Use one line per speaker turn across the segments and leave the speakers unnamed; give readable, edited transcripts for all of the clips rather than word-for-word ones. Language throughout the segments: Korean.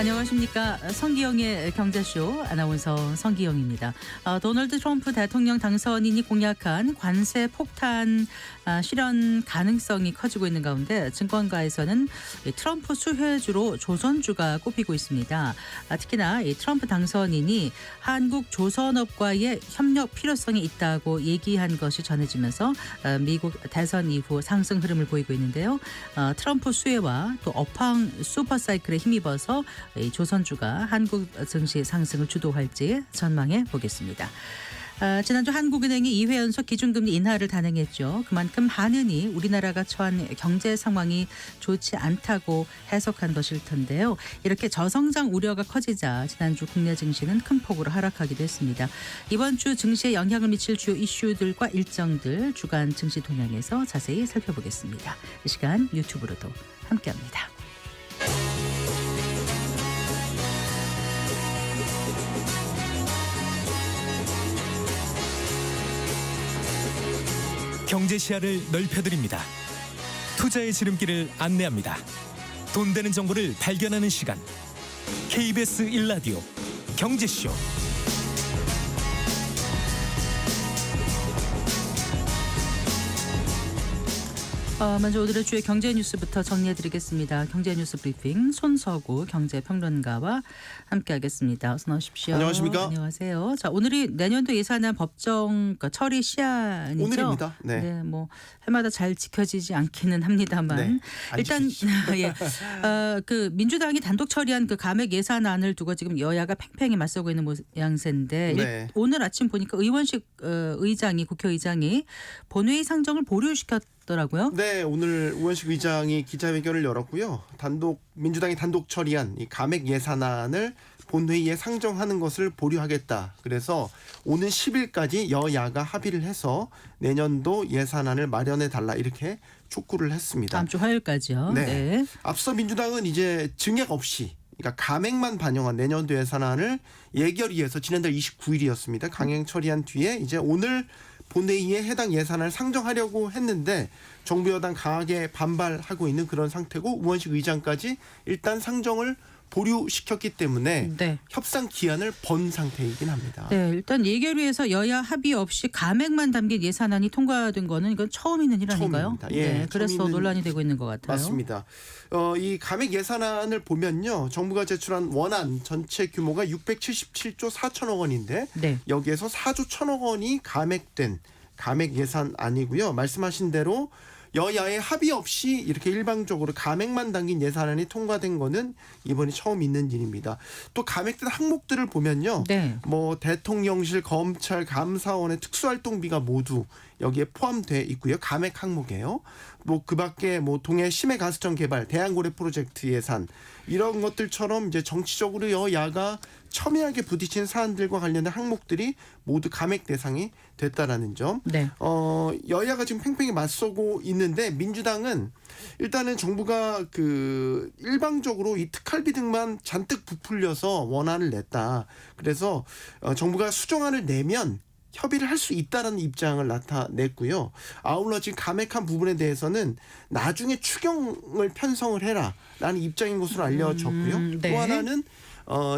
안녕하십니까. 성기영의 경제쇼 아나운서 성기영입니다. 도널드 트럼프 대통령 당선인이 공약한 관세 폭탄 실현 가능성이 커지고 있는 가운데 증권가에서는 트럼프 수혜주로 조선주가 꼽히고 있습니다. 특히나 이 트럼프 당선인이 한국 조선업과의 협력 필요성이 있다고 얘기한 것이 전해지면서 미국 대선 이후 상승 흐름을 보이고 있는데요. 트럼프 수혜와 또 업황 슈퍼사이클에 힘입어서 이 조선주가 한국 증시 상승을 주도할지 전망해 보겠습니다. 지난주 한국은행이 2회 연속 기준금리 인하를 단행했죠. 그만큼 한은이 우리나라가 처한 경제 상황이 좋지 않다고 해석한 것일 텐데요. 이렇게 저성장 우려가 커지자 지난주 국내 증시는 큰 폭으로 하락하기도 했습니다. 이번 주 증시에 영향을 미칠 주요 이슈들과 일정들 주간 증시 동향에서 자세히 살펴보겠습니다. 이 시간 유튜브로도 함께합니다.
경제 시야를 넓혀드립니다. 투자의 지름길을 안내합니다. 돈 되는 정보를 발견하는 시간. KBS 1라디오 경제쇼.
먼저 오늘의 주요 경제 뉴스부터 정리해드리겠습니다. 경제 뉴스 브리핑 손서구 경제평론가와 함께하겠습니다. 어서 나오십시오.
안녕하십니까?
안녕하세요. 자, 오늘이 내년도 예산안 법정 처리 시한이죠.
오늘입니다. 네.
네, 뭐 해마다 잘 지켜지지 않기는 합니다만
네,
일단 예, 그 민주당이 단독 처리한 그 감액 예산안을 두고 지금 여야가 팽팽히 맞서고 있는 모양새인데
네.
오늘 아침 보니까 의원식 의장이 국회의장이 본회의 상정을 보류시켰더라고요.
네, 오늘 우원식 의장이 기자회견을 열었고요. 민주당이 단독 처리한 이 감액 예산안을 본회의에 상정하는 것을 보류하겠다. 그래서 오는 10일까지 여야가 합의를 해서 내년도 예산안을 마련해 달라 이렇게 촉구를 했습니다.
다음 주 화요일까지요.
네.
네.
앞서 민주당은 이제 증액 없이 그러니까 감액만 반영한 내년도 예산안을 예결위에서 지난달 29일이었습니다. 강행 처리한 뒤에 이제 오늘 본회의에 해당 예산안을 상정하려고 했는데 정부 여당 강하게 반발하고 있는 그런 상태고 우원식 의장까지 일단 상정을 보류시켰기 때문에
네.
협상 기한을 번 상태이긴 합니다.
네, 일단 예결위에서 여야 합의 없이 감액만 담긴 예산안이 통과된 거는 이건 처음 있는 일 아닌가요?
처음입니다. 예,
네, 그래서
처음 있는
논란이 되고 있는 것 같아요.
맞습니다. 이 감액 예산안을 보면요. 정부가 제출한 원안 전체 규모가 677조 4천억 원인데
네.
여기에서 4조 1천억 원이 감액된 감액 예산안이고요. 말씀하신 대로 여야의 합의 없이 이렇게 일방적으로 감액만 담긴 예산안이 통과된 거는 이번이 처음 있는 일입니다. 또 감액된 항목들을 보면요.
네.
뭐 대통령실, 검찰, 감사원의 특수활동비가 모두 여기에 포함돼 있고요. 감액 항목이에요. 뭐 그밖에 뭐 동해 심해가스청 개발, 대한고래 프로젝트 예산 이런 것들처럼 이제 정치적으로 여야가 첨예하게 부딪힌 사안들과 관련된 항목들이 모두 감액 대상이 됐다라는 점.
네.
여야가 지금 팽팽히 맞서고 있는데 민주당은 일단은 정부가 그 일방적으로 이 특활비 등만 잔뜩 부풀려서 원안을 냈다. 그래서 정부가 수정안을 내면 협의를 할 수 있다라는 입장을 나타냈고요. 아울러 지금 감액한 부분에 대해서는 나중에 추경을 편성을 해라라는 입장인 것으로 알려졌고요.
네.
또 하나는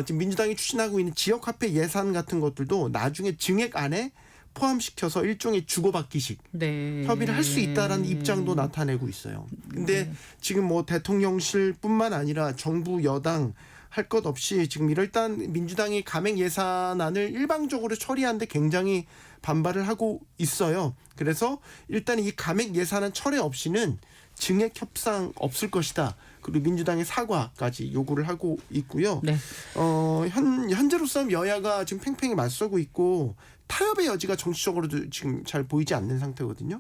지금 민주당이 추진하고 있는 지역화폐 예산 같은 것들도 나중에 증액안에 포함시켜서 일종의 주고받기식
네.
협의를 할 수 있다라는 입장도 나타내고 있어요. 근데 지금 뭐 대통령실뿐만 아니라 정부 여당 할 것 없이 지금 일단 민주당이 감액 예산안을 일방적으로 처리하는데 굉장히 반발을 하고 있어요. 그래서 일단 이 감액 예산안 철회 없이는 증액 협상 없을 것이다. 그리고 민주당의 사과까지 요구를 하고 있고요.
네.
현재로서는 여야가 지금 팽팽히 맞서고 있고 타협의 여지가 정치적으로도 지금 잘 보이지 않는 상태거든요.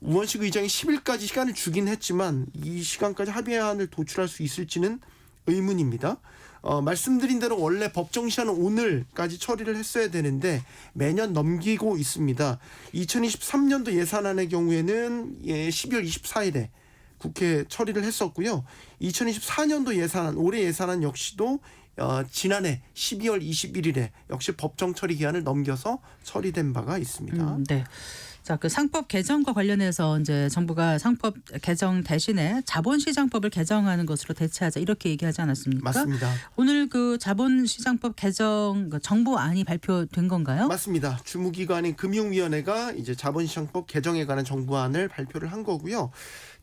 우원식 의장이 10일까지 시간을 주긴 했지만 이 시간까지 합의안을 도출할 수 있을지는 의문입니다. 말씀드린 대로 원래 법정 시한은 오늘까지 처리를 했어야 되는데 매년 넘기고 있습니다. 2023년도 예산안의 경우에는 12월 24일에 국회 처리를 했었고요. 2024년도 예산안, 올해 예산안 역시도 지난해 12월 21일에 역시 법정 처리 기한을 넘겨서 처리된 바가 있습니다.
네. 자, 그 상법 개정과 관련해서 이제 정부가 상법 개정 대신에 자본시장법을 개정하는 것으로 대체하자 이렇게 얘기하지 않았습니까?
맞습니다.
오늘 그 자본시장법 개정 정부안이 발표된 건가요?
맞습니다. 주무기관인 금융위원회가 이제 자본시장법 개정에 관한 정부안을 발표를 한 거고요.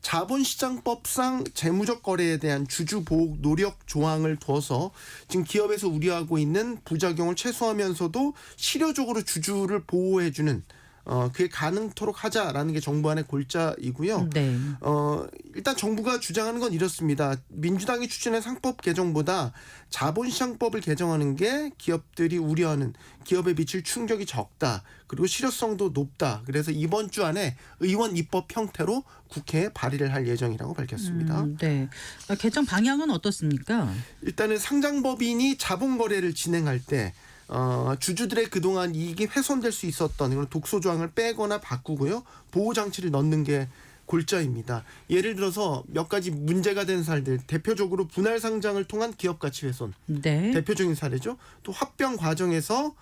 자본시장법상 재무적 거래에 대한 주주 보호 노력 조항을 둬서 지금 기업에서 우려하고 있는 부작용을 최소화하면서도 실효적으로 주주를 보호해주는 그게 가능토록 하자라는 게 정부안의 골자이고요.
네.
일단 정부가 주장하는 건 이렇습니다. 민주당이 추진한 상법 개정보다 자본시장법을 개정하는 게 기업들이 우려하는 기업에 미칠 충격이 적다. 그리고 실효성도 높다. 그래서 이번 주 안에 의원 입법 형태로 국회에 발의를 할 예정이라고 밝혔습니다.
네. 개정 방향은 어떻습니까?
일단은 상장법인이 자본거래를 진행할 때 주주들의 그동안 이익이 훼손될 수 있었던 이런 독소 조항을 빼거나 바꾸고요. 보호 장치를 넣는 게 골자입니다. 예를 들어서 몇 가지 문제가 된 사례들, 대표적으로 분할 상장을 통한 기업 가치 훼손.
네.
대표적인 사례죠. 또 합병 과정에서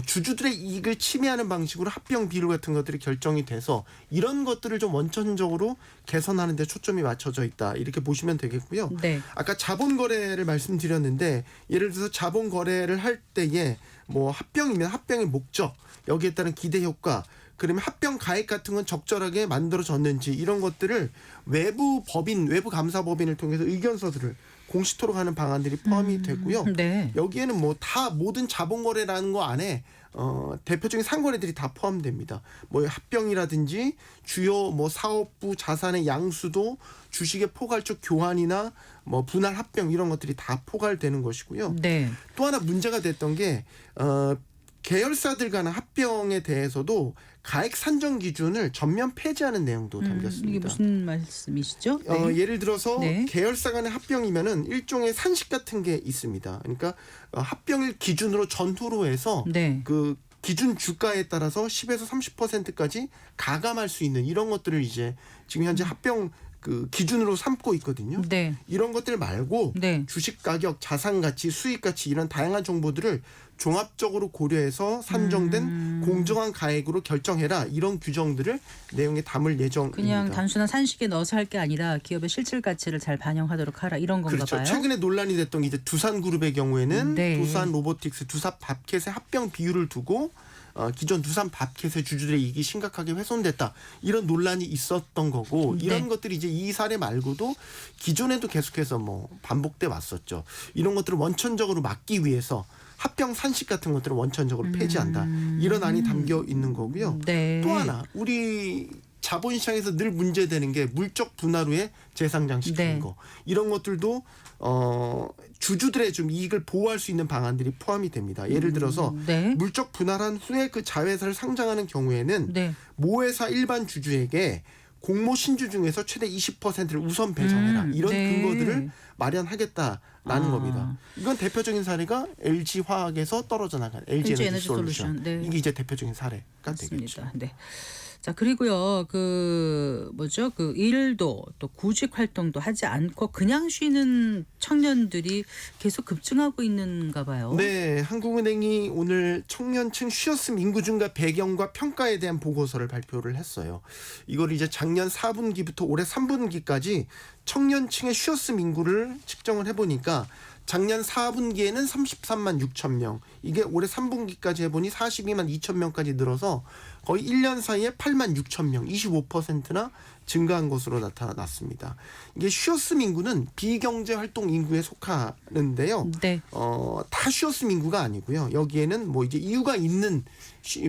주주들의 이익을 침해하는 방식으로 합병 비율 같은 것들이 결정이 돼서 이런 것들을 좀 원천적으로 개선하는 데 초점이 맞춰져 있다. 이렇게 보시면 되겠고요.
네.
아까 자본 거래를 말씀드렸는데 예를 들어서 자본 거래를 할 때에 뭐 합병이면 합병의 목적, 여기에 따른 기대 효과, 그러면 합병 가액 같은 건 적절하게 만들어졌는지 이런 것들을 외부 법인, 외부 감사 법인을 통해서 의견서들을 공시토록 하는 방안들이 포함이 되고요.
네.
여기에는 뭐 다 모든 자본거래라는 거 안에 대표적인 상거래들이 다 포함됩니다. 뭐 합병이라든지 주요 뭐 사업부 자산의 양수도, 주식의 포괄적 교환이나 뭐 분할 합병 이런 것들이 다 포괄되는 것이고요.
네.
또 하나 문제가 됐던 게 계열사들 간의 합병에 대해서도 가액 산정 기준을 전면 폐지하는 내용도 담겼습니다.
이게 무슨 말씀이시죠? 네.
예를 들어서
네.
계열사 간의 합병이면은 일종의 산식 같은 게 있습니다. 그러니까 합병일 기준으로 전후로 해서
네.
그 기준 주가에 따라서 10에서 30%까지 가감할 수 있는 이런 것들을 이제 지금 현재 합병 그 기준으로 삼고 있거든요.
네.
이런 것들 말고
네.
주식 가격, 자산 가치, 수익 가치 이런 다양한 정보들을 종합적으로 고려해서 산정된 공정한 가액으로 결정해라. 이런 규정들을 내용에 담을 예정입니다.
그냥 단순한 산식에 넣어서 할 게 아니라 기업의 실질 가치를 잘 반영하도록 하라 이런 건가
그렇죠.
봐요.
최근에 논란이 됐던 이제 두산그룹의 경우에는
네.
두산 로보틱스, 두산 밥켓의 합병 비율을 두고 기존 두산 밥켓의 주주들의 이익이 심각하게 훼손됐다. 이런 논란이 있었던 거고 이런
네.
것들이 이제 이 사례 말고도 기존에도 계속해서 뭐 반복돼 왔었죠. 이런 것들을 원천적으로 막기 위해서 합병 산식 같은 것들을 원천적으로 폐지한다. 이런 안이 담겨 있는 거고요.
네.
또 하나 우리 자본시장에서 늘 문제되는 게 물적 분할 후에 재상장시키는
네.
거. 이런 것들도 주주들의 좀 이익을 보호할 수 있는 방안들이 포함이 됩니다. 예를 들어서
네.
물적 분할한 후에 그 자회사를 상장하는 경우에는
네.
모회사 일반 주주에게 공모 신주 중에서 최대 20%를 우선 배정해라. 이런
네.
근거들을 마련하겠다라는 겁니다. 이건 대표적인 사례가 LG화학에서 떨어져 나간 LG 에너지 솔루션.
네.
이게 이제 대표적인 사례가 되겠죠.
맞습니다. 네. 자, 그리고요. 그 뭐죠? 그 일도 또 구직 활동도 하지 않고 그냥 쉬는 청년들이 계속 급증하고 있는가 봐요.
네, 한국은행이 오늘 청년층 쉬었음 인구 증가 배경과 평가에 대한 보고서를 발표를 했어요. 이걸 이제 작년 4분기부터 올해 3분기까지 청년층의 쉬었음 인구를 측정을 해보니까 작년 4분기에는 33만 6천 명, 이게 올해 3분기까지 해보니 42만 2천 명까지 늘어서 거의 1년 사이에 8만 6천 명, 25%나 증가한 것으로 나타났습니다. 이게 쉬었음 인구는 비경제 활동 인구에 속하는데요.
네.
다 쉬었음 인구가 아니고요. 여기에는 뭐 이제 이유가 있는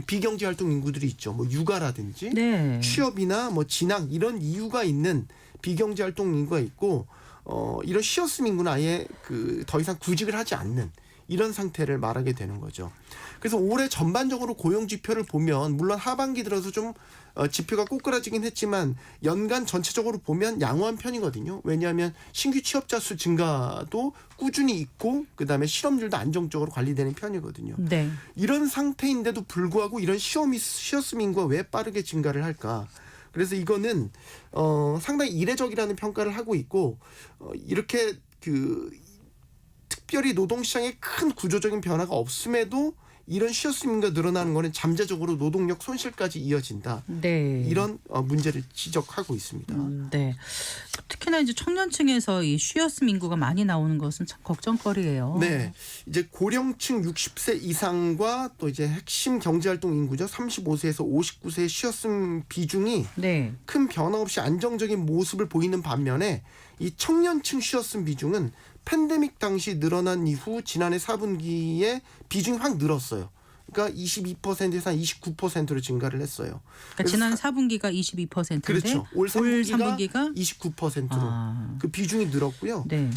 비경제 활동 인구들이 있죠. 뭐 육아라든지
네.
취업이나 뭐 진학 이런 이유가 있는 비경제 활동 인구가 있고 이런 쉬었음 인구는 아예 더 이상 구직을 하지 않는 이런 상태를 말하게 되는 거죠. 그래서 올해 전반적으로 고용 지표를 보면 물론 하반기 들어서 좀 지표가 꼬꾸라지긴 했지만 연간 전체적으로 보면 양호한 편이거든요. 왜냐하면 신규 취업자 수 증가도 꾸준히 있고 그다음에 실업률도 안정적으로 관리되는 편이거든요.
네.
이런 상태인데도 불구하고 이런 쉬었음 인구가 왜 빠르게 증가를 할까? 그래서 이거는 상당히 이례적이라는 평가를 하고 있고 이렇게 특별히 노동시장에 큰 구조적인 변화가 없음에도 이런 쉬어쓰는 인구가 늘어나는 것은 잠재적으로 노동력 손실까지 이어진다.
네.
이런 문제를 지적하고 있습니다.
네. 특히나 이제 청년층에서 이 쉬어쓰는 인구가 많이 나오는 것은 참 걱정거리예요.
네, 이제 고령층 60세 이상과 또 이제 핵심 경제활동 인구죠. 35세에서 59세의 쉬어쓰는 비중이
네.
큰 변화 없이 안정적인 모습을 보이는 반면에 이 청년층 쉬어쓰는 비중은 팬데믹 당시 늘어난 이후 지난해 4분기에 비중이 확 늘었어요. 그러니까 22%에서 한 29%로 증가를 했어요.
그러니까 지난 4분기가 22%인데
그렇죠. 올 3분기가
3분기가
29%로 그 비중이 늘었고요.
네.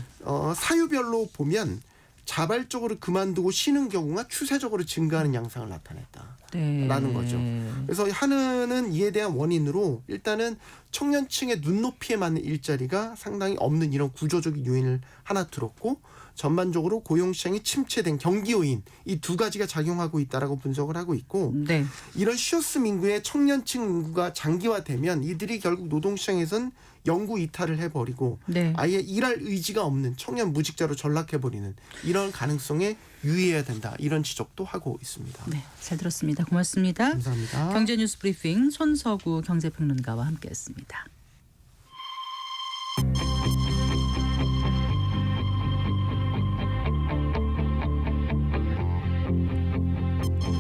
사유별로 보면 자발적으로 그만두고 쉬는 경우가 추세적으로 증가하는 양상을 나타냈다라는 거죠. 그래서 하나는 이에 대한 원인으로 일단은 청년층의 눈높이에 맞는 일자리가 상당히 없는 이런 구조적인 요인을 하나 들었고 전반적으로 고용시장이 침체된 경기 요인 이 두 가지가 작용하고 있다라고 분석을 하고 있고
네.
이런 쉬어쓰는 인구의 청년층 인구가 장기화되면 이들이 결국 노동시장에선 영구 이탈을 해버리고
네.
아예 일할 의지가 없는 청년 무직자로 전락해버리는 이런 가능성에 유의해야 된다. 이런 지적도 하고 있습니다.
네. 잘 들었습니다. 고맙습니다.
감사합니다.
경제뉴스 브리핑 손서구 경제평론가와 함께했습니다.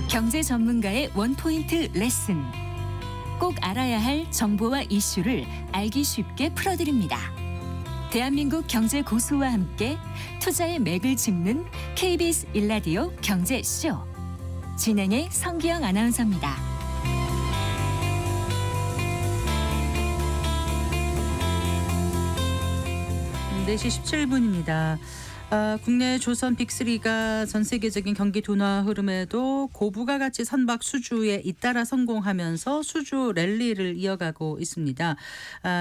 경제 전문가의 원포인트 레슨. 꼭 알아야 할 정보와 이슈를 알기 쉽게 풀어드립니다. 대한민국 경제 고수와 함께 투자의 맥을 짚는 KBS 일라디오 경제쇼. 진행의 성기영 아나운서입니다.
네, 4시 17분입니다. 국내 조선 빅3가 전 세계적인 경기 둔화 흐름에도 고부가 가치 선박 수주에 잇따라 성공하면서 수주 랠리를 이어가고 있습니다.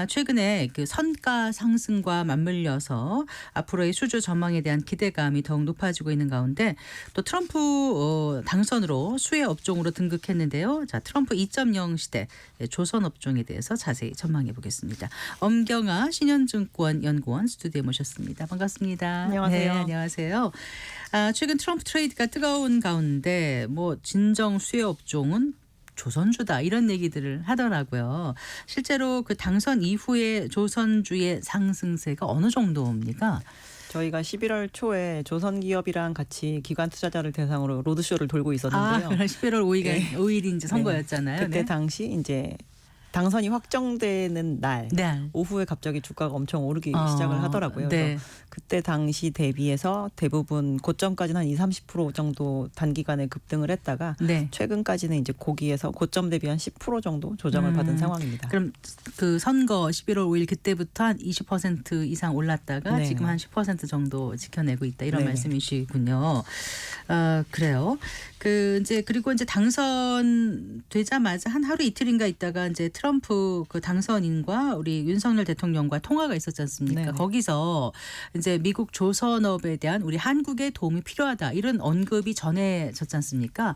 최근에 그 선가 상승과 맞물려서 앞으로의 수주 전망에 대한 기대감이 더욱 높아지고 있는 가운데 또 트럼프 당선으로 수혜 업종으로 등극했는데요. 자, 트럼프 2.0 시대 조선 업종에 대해서 자세히 전망해 보겠습니다. 엄경아 신현증권 연구원 스튜디오에 모셨습니다. 반갑습니다.
안녕하세요.
네, 안녕하세요. 최근 트럼프 트레이드가 뜨거운 가운데 뭐 진정 수혜 업종은 조선주다 이런 얘기들을 하더라고요. 실제로 그 당선 이후에 조선주의 상승세가 어느 정도입니까?
저희가 11월 초에 조선기업이랑 같이 기관 투자자를 대상으로 로드쇼를 돌고 있었는데요.
그럼 11월 5일이
네.
5일이 이제 선거였잖아요.
그때 당시 이제 당선이 확정되는 날
네.
오후에 갑자기 주가가 엄청 오르기 시작을 하더라고요.
네.
그래서 그때 당시 대비해서 대부분 고점까지는 한 20-30% 정도 단기간에 급등을 했다가
네.
최근까지는 이제 고기에서 고점 대비 한 10% 정도 조정을 받은 상황입니다.
그럼 그 선거 11월 5일 그때부터 한 20% 이상 올랐다가
네.
지금 한 10% 정도 지켜내고 있다 이런
네.
말씀이시군요. 그래요. 그리고 이제 당선 되자마자 한 하루 이틀인가 있다가 이제 트럼프 그 당선인과 우리 윤석열 대통령과 통화가 있었지 않습니까?
네네.
거기서 이제 미국 조선업에 대한 우리 한국의 도움이 필요하다 이런 언급이 전해졌지 않습니까?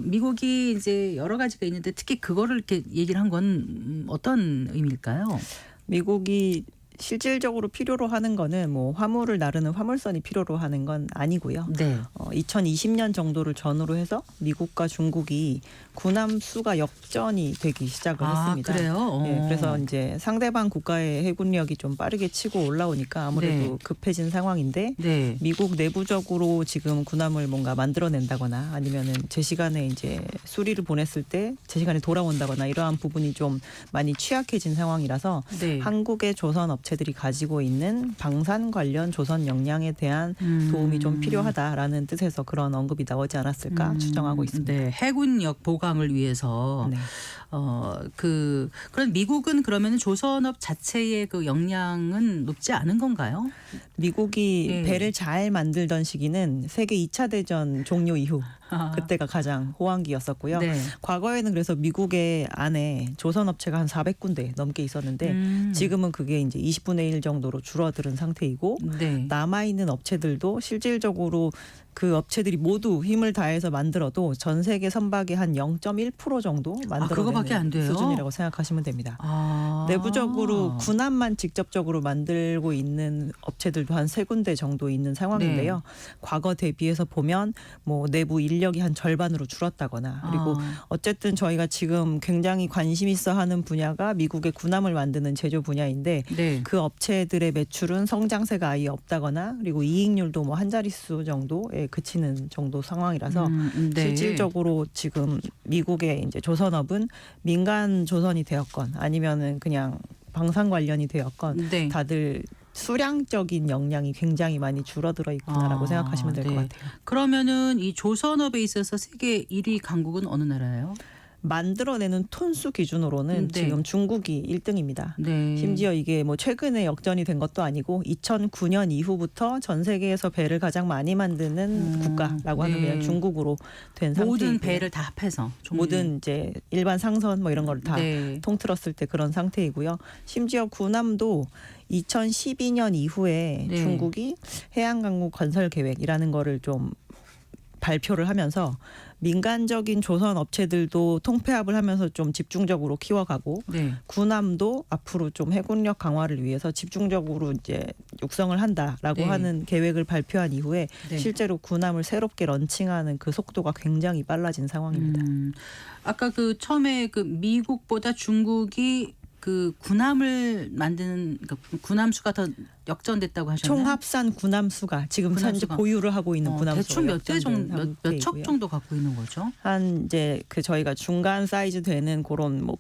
미국이 이제 여러 가지가 있는데 특히 그거를 이렇게 얘기를 한 건 어떤 의미일까요?
미국이 실질적으로 필요로 하는 거는 뭐 화물을 나르는 화물선이 필요로 하는 건 아니고요.
네.
2020년 정도를 전후로 해서 미국과 중국이 군함 수가 역전이 되기 시작을 했습니다.
그래요?
네, 그래서 이제 상대방 국가의 해군력이 좀 빠르게 치고 올라오니까 아무래도
네.
급해진 상황인데
네.
미국 내부적으로 지금 군함을 뭔가 만들어낸다거나 아니면은 제 시간에 이제 수리를 보냈을 때 제 시간에 돌아온다거나 이러한 부분이 좀 많이 취약해진 상황이라서
네.
한국의 조선 업체들이 가지고 있는 방산 관련 조선 역량에 대한 도움이 좀 필요하다라는 뜻에서 그런 언급이 나오지 않았을까 추정하고 있습니다.
네, 해군력 보강을 위해서
네.
그런 미국은 그러면 조선업 자체의 그 역량은 높지 않은 건가요?
미국이
네.
배를 잘 만들던 시기는 세계 2차 대전 종료 이후 그때가 가장 호황기였었고요.
네.
과거에는 그래서 미국의 안에 조선 업체가 한 400군데 넘게 있었는데 지금은 그게 이제 20분의 1 정도로 줄어드는 상태이고
네.
남아 있는 업체들도 실질적으로 그 업체들이 모두 힘을 다해서 만들어도 전 세계 선박의 한 0.1% 정도
그거밖에 안
만들어내는
돼요?
수준이라고 생각하시면 됩니다.
아.
내부적으로 군함만 직접적으로 만들고 있는 업체들도 한 3군데 정도 있는 상황인데요.
네.
과거 대비해서 보면 뭐 내부 인력이 한 절반으로 줄었다거나 그리고 어쨌든 저희가 지금 굉장히 관심 있어 하는 분야가 미국의 군함을 만드는 제조 분야인데
네.
그 업체들의 매출은 성장세가 아예 없다거나 그리고 이익률도 뭐 한 자릿수 정도에 그치는 정도 상황이라서
네.
실질적으로 지금 미국의 이제 조선업은 민간 조선이 되었건 아니면은 그냥 방산 관련이 되었건
네.
다들 수량적인 역량이 굉장히 많이 줄어들어 있구나라고 생각하시면 될 것
네.
같아요.
그러면은 이 조선업에 있어서 세계 1위 강국은 어느 나라예요?
만들어내는 톤수 기준으로는
네.
지금 중국이 1등입니다.
네.
심지어 이게 뭐 최근에 역전이 된 것도 아니고 2009년 이후부터 전 세계에서 배를 가장 많이 만드는 국가라고 하면
네.
그냥 중국으로 된 상태이고요.
모든 배를 다 합해서
모든 이제 일반 상선 뭐 이런 걸 다
네.
통틀었을 때 그런 상태이고요. 심지어 군함도 2012년 이후에
네.
중국이 해양강국 건설 계획이라는 거를 좀 발표를 하면서 민간적인 조선 업체들도 통폐합을 하면서 좀 집중적으로 키워가고
네.
군함도 앞으로 좀 해군력 강화를 위해서 집중적으로 이제 육성을 한다라고
네.
하는 계획을 발표한 이후에
네.
실제로 군함을 새롭게 런칭하는 그 속도가 굉장히 빨라진 상황입니다.
아까 그 처음에 그 미국보다 중국이 그 군함을 만드는 그 군함 수가 더 역전됐다고 하셨나요?
총합산 군함 수가 지금
군함
현재
수가.
보유를 하고 있는 군함 수가
대충 몇 대 정도 몇 척
상태이고요.
정도 갖고 있는 거죠?
한 이제 그 저희가 중간 사이즈 되는 그런 뭐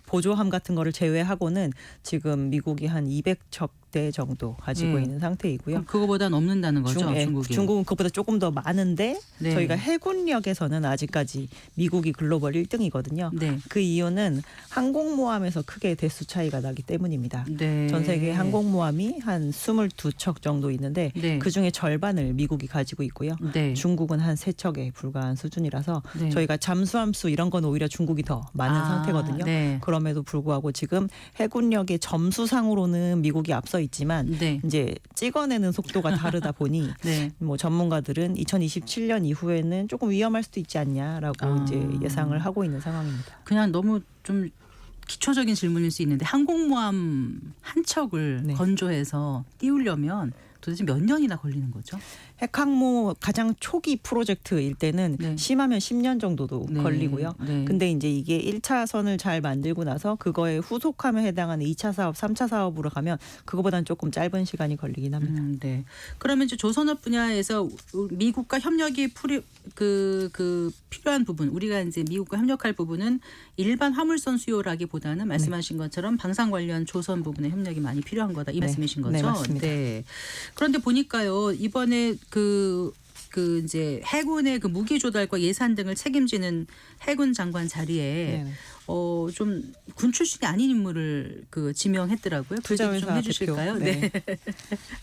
보조함 같은 거를 제외하고는 지금 미국이 한 200척대 정도 가지고
네.
있는 상태이고요.
그럼 그거보다 넘는다는 거죠, 중국이.
중국은 그것보다 조금 더 많은데
네.
저희가 해군력에서는 아직까지 미국이 글로벌 1등이거든요.
네.
그 이유는 항공모함에서 크게 대수 차이가 나기 때문입니다.
네.
전 세계 항공모함이 한 22척 정도 있는데
네.
그중에 절반을 미국이 가지고 있고요.
네.
중국은 한 3척에 불과한 수준이라서
네.
저희가 잠수함 수 이런 건 오히려 중국이 더 많은 상태거든요.
네.
그럼에도 불구하고 지금 해군력의 점수상으로는 미국이 앞서 있지만
네.
이제 찍어내는 속도가 다르다 보니
네.
뭐 전문가들은 2027년 이후에는 조금 위험할 수도 있지 않냐라고 이제 예상을 하고 있는 상황입니다.
그냥 너무 좀 기초적인 질문일 수 있는데 항공모함 한 척을
네.
건조해서 띄우려면 도대체 몇 년이나 걸리는 거죠?
핵항모 가장 초기 프로젝트일 때는
네.
심하면 10년 정도도
네.
걸리고요.
네.
근데 이제 이게 1차선을 잘 만들고 나서 그거에 후속함에 해당하는 2차 사업, 3차 사업으로 가면 그거보다는 조금 짧은 시간이 걸리긴 합니다.
네. 그러면 이제 조선업 분야에서 미국과 협력이 필요한 부분, 우리가 이제 미국과 협력할 부분은 일반 화물선 수요라기보다는 말씀하신 것처럼 방산 관련 조선 부분에 협력이 많이 필요한 거다 이
네.
말씀이신 거죠?
네, 맞습니다.
네. 그런데 보니까요 이번에 그 이제 해군의 그 무기 조달과 예산 등을 책임지는 해군 장관 자리에
네네.
좀 군 출신이 아닌 인물을 그 지명했더라고요. 그 얘기 좀
투자회사
해주실까요?
대표. 네.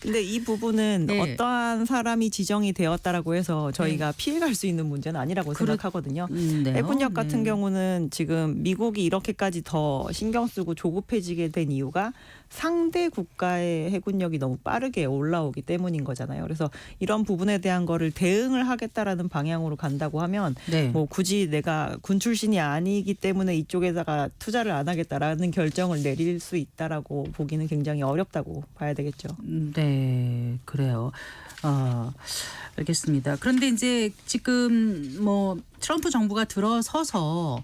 근데 이 부분은
네.
어떠한 사람이 지정이 되었다라고 해서 저희가 피해갈 수 있는 문제는 아니라고 생각하거든요.
네요.
해군력 같은
네.
경우는 지금 미국이 이렇게까지 더 신경 쓰고 조급해지게 된 이유가 상대 국가의 해군력이 너무 빠르게 올라오기 때문인 거잖아요. 그래서 이런 부분에 대한 거를 대응을 하겠다라는 방향으로 간다고 하면
네.
뭐 굳이 내가 군 출신이 아니기 때문에 이쪽에다가 투자를 안 하겠다라는 결정을 내릴 수 있다라고 보기는 굉장히 어렵다고 봐야 되겠죠.
네, 그래요. 알겠습니다. 그런데 이제 지금 뭐 트럼프 정부가 들어서서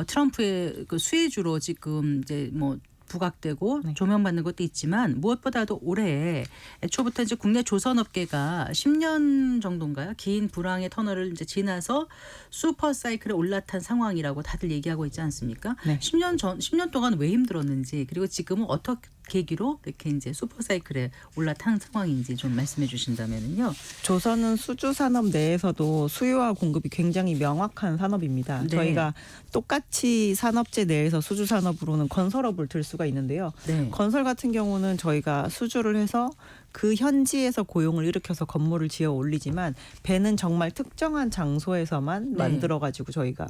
트럼프의 그 수혜주로 지금 이제 뭐 부각되고
네.
조명받는 것도 있지만 무엇보다도 올해 애초부터 이제 국내 조선업계가 10년 정도인가요? 긴 불황의 터널을 이제 지나서 슈퍼 사이클에 올라탄 상황이라고 다들 얘기하고 있지 않습니까?
네.
10년 동안 왜 힘들었는지 그리고 지금은 어떻게 계기로 이렇게 이제 슈퍼 사이클에 올라탄 상황인지 좀 말씀해 주신다면은요.
조선은 수주 산업 내에서도 수요와 공급이 굉장히 명확한 산업입니다.
네.
저희가 똑같이 산업재 내에서 수주 산업으로는 건설업을 들 수가 있는데요.
네.
건설 같은 경우는 저희가 수주를 해서 그 현지에서 고용을 일으켜서 건물을 지어 올리지만 배는 정말 특정한 장소에서만
네.
만들어 가지고 저희가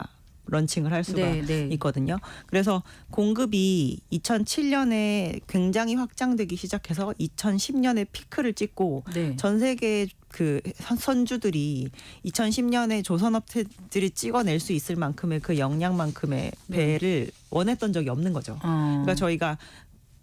런칭을 할 수가
네, 네.
있거든요. 그래서 공급이 2007년에 굉장히 확장되기 시작해서 2010년에 피크를 찍고
네.
전 세계 그 선주들이 2010년에 조선업체들이 찍어낼 수 있을 만큼의 그 역량만큼의 배를 원했던 적이 없는 거죠. 그러니까 저희가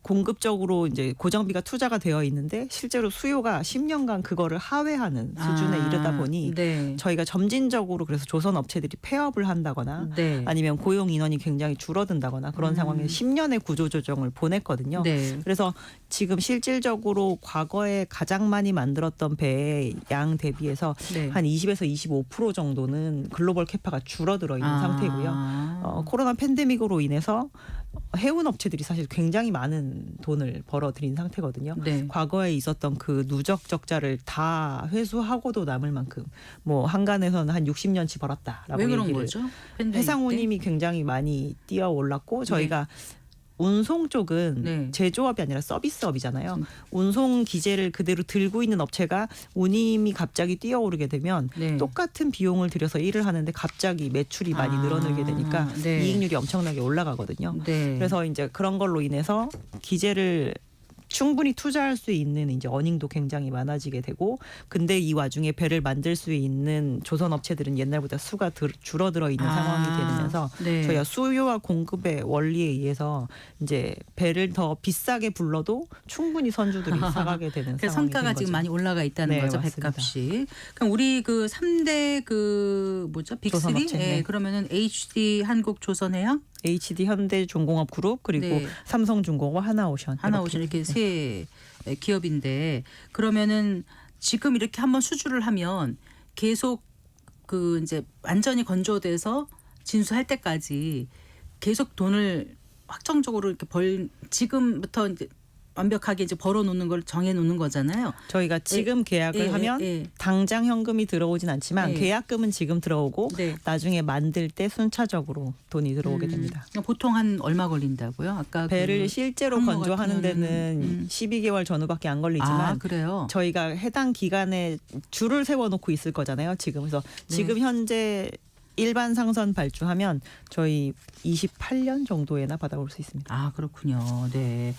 공급적으로 이제 고정비가 투자가 되어 있는데 실제로 수요가 10년간 그거를 하회하는 수준에 이르다 보니
네.
저희가 점진적으로 그래서 조선 업체들이 폐업을 한다거나
네.
아니면 고용 인원이 굉장히 줄어든다거나 그런 상황에 10년의 구조 조정을 보냈거든요.
네.
그래서 지금 실질적으로 과거에 가장 많이 만들었던 배의 양 대비해서
네.
한 20에서 25% 정도는 글로벌 캐파가 줄어들어 있는 상태고요. 코로나 팬데믹으로 인해서 해운 업체들이 사실 굉장히 많은 돈을 벌어들인 상태거든요.
네.
과거에 있었던 그 누적 적자를 다 회수하고도 남을 만큼 뭐 한간에서는 한 60년치 벌었다라고
왜 그런
얘기를
거죠? 팬데믹
해상
때?
운임이 굉장히 많이 뛰어 올랐고 저희가 운송 쪽은
네.
제조업이 아니라 서비스업이잖아요. 운송 기재를 그대로 들고 있는 업체가 운임이 갑자기 뛰어오르게 되면
네.
똑같은 비용을 들여서 일을 하는데 갑자기 매출이 많이 늘어나게 되니까
네.
이익률이 엄청나게 올라가거든요.
네.
그래서 이제 그런 걸로 인해서 기재를 충분히 투자할 수 있는 이제 어닝도 굉장히 많아지게 되고 근데 이 와중에 배를 만들 수 있는 조선 업체들은 옛날보다 수가 줄어들어 있는 상황이 되면서
네.
저희가 수요와 공급의 원리에 의해서 이제 배를 더 비싸게 불러도 충분히 선주들이 사가게 되는
그
상황이
성과가
된
지금
거죠.
많이 올라가 있다는
네,
거죠.
맞습니다.
배값이. 그럼 우리 그 3대 그 뭐죠? 빅3?
조선업체, 네.
그러면은 HD 한국조선해양,
HD 현대중공업 그룹 그리고
네.
삼성중공업 하나오션
하나오션 이렇게 세 기업인데 그러면은 지금 이렇게 한번 수주를 하면 계속 그 이제 완전히 건조돼서 진수할 때까지 계속 돈을 확정적으로 이렇게 지금부터 이제 완벽하게 이제 벌어놓는 걸 정해놓는 거잖아요.
저희가 지금 계약을 하면 당장 현금이 들어오진 않지만
예.
계약금은 지금 들어오고
네.
나중에 만들 때 순차적으로 돈이 들어오게 됩니다.
보통 한 얼마 걸린다고요? 아까
배를
그
실제로
항모
건조하는
같은
데는 12개월 전후밖에 안 걸리지만
아 그래요?
저희가 해당 기간에 줄을 세워놓고 있을 거잖아요. 지금 그래서 지금 현재 일반 상선 발주하면 저희 28년 정도에나 받아올 수 있습니다.
아 그렇군요. 네.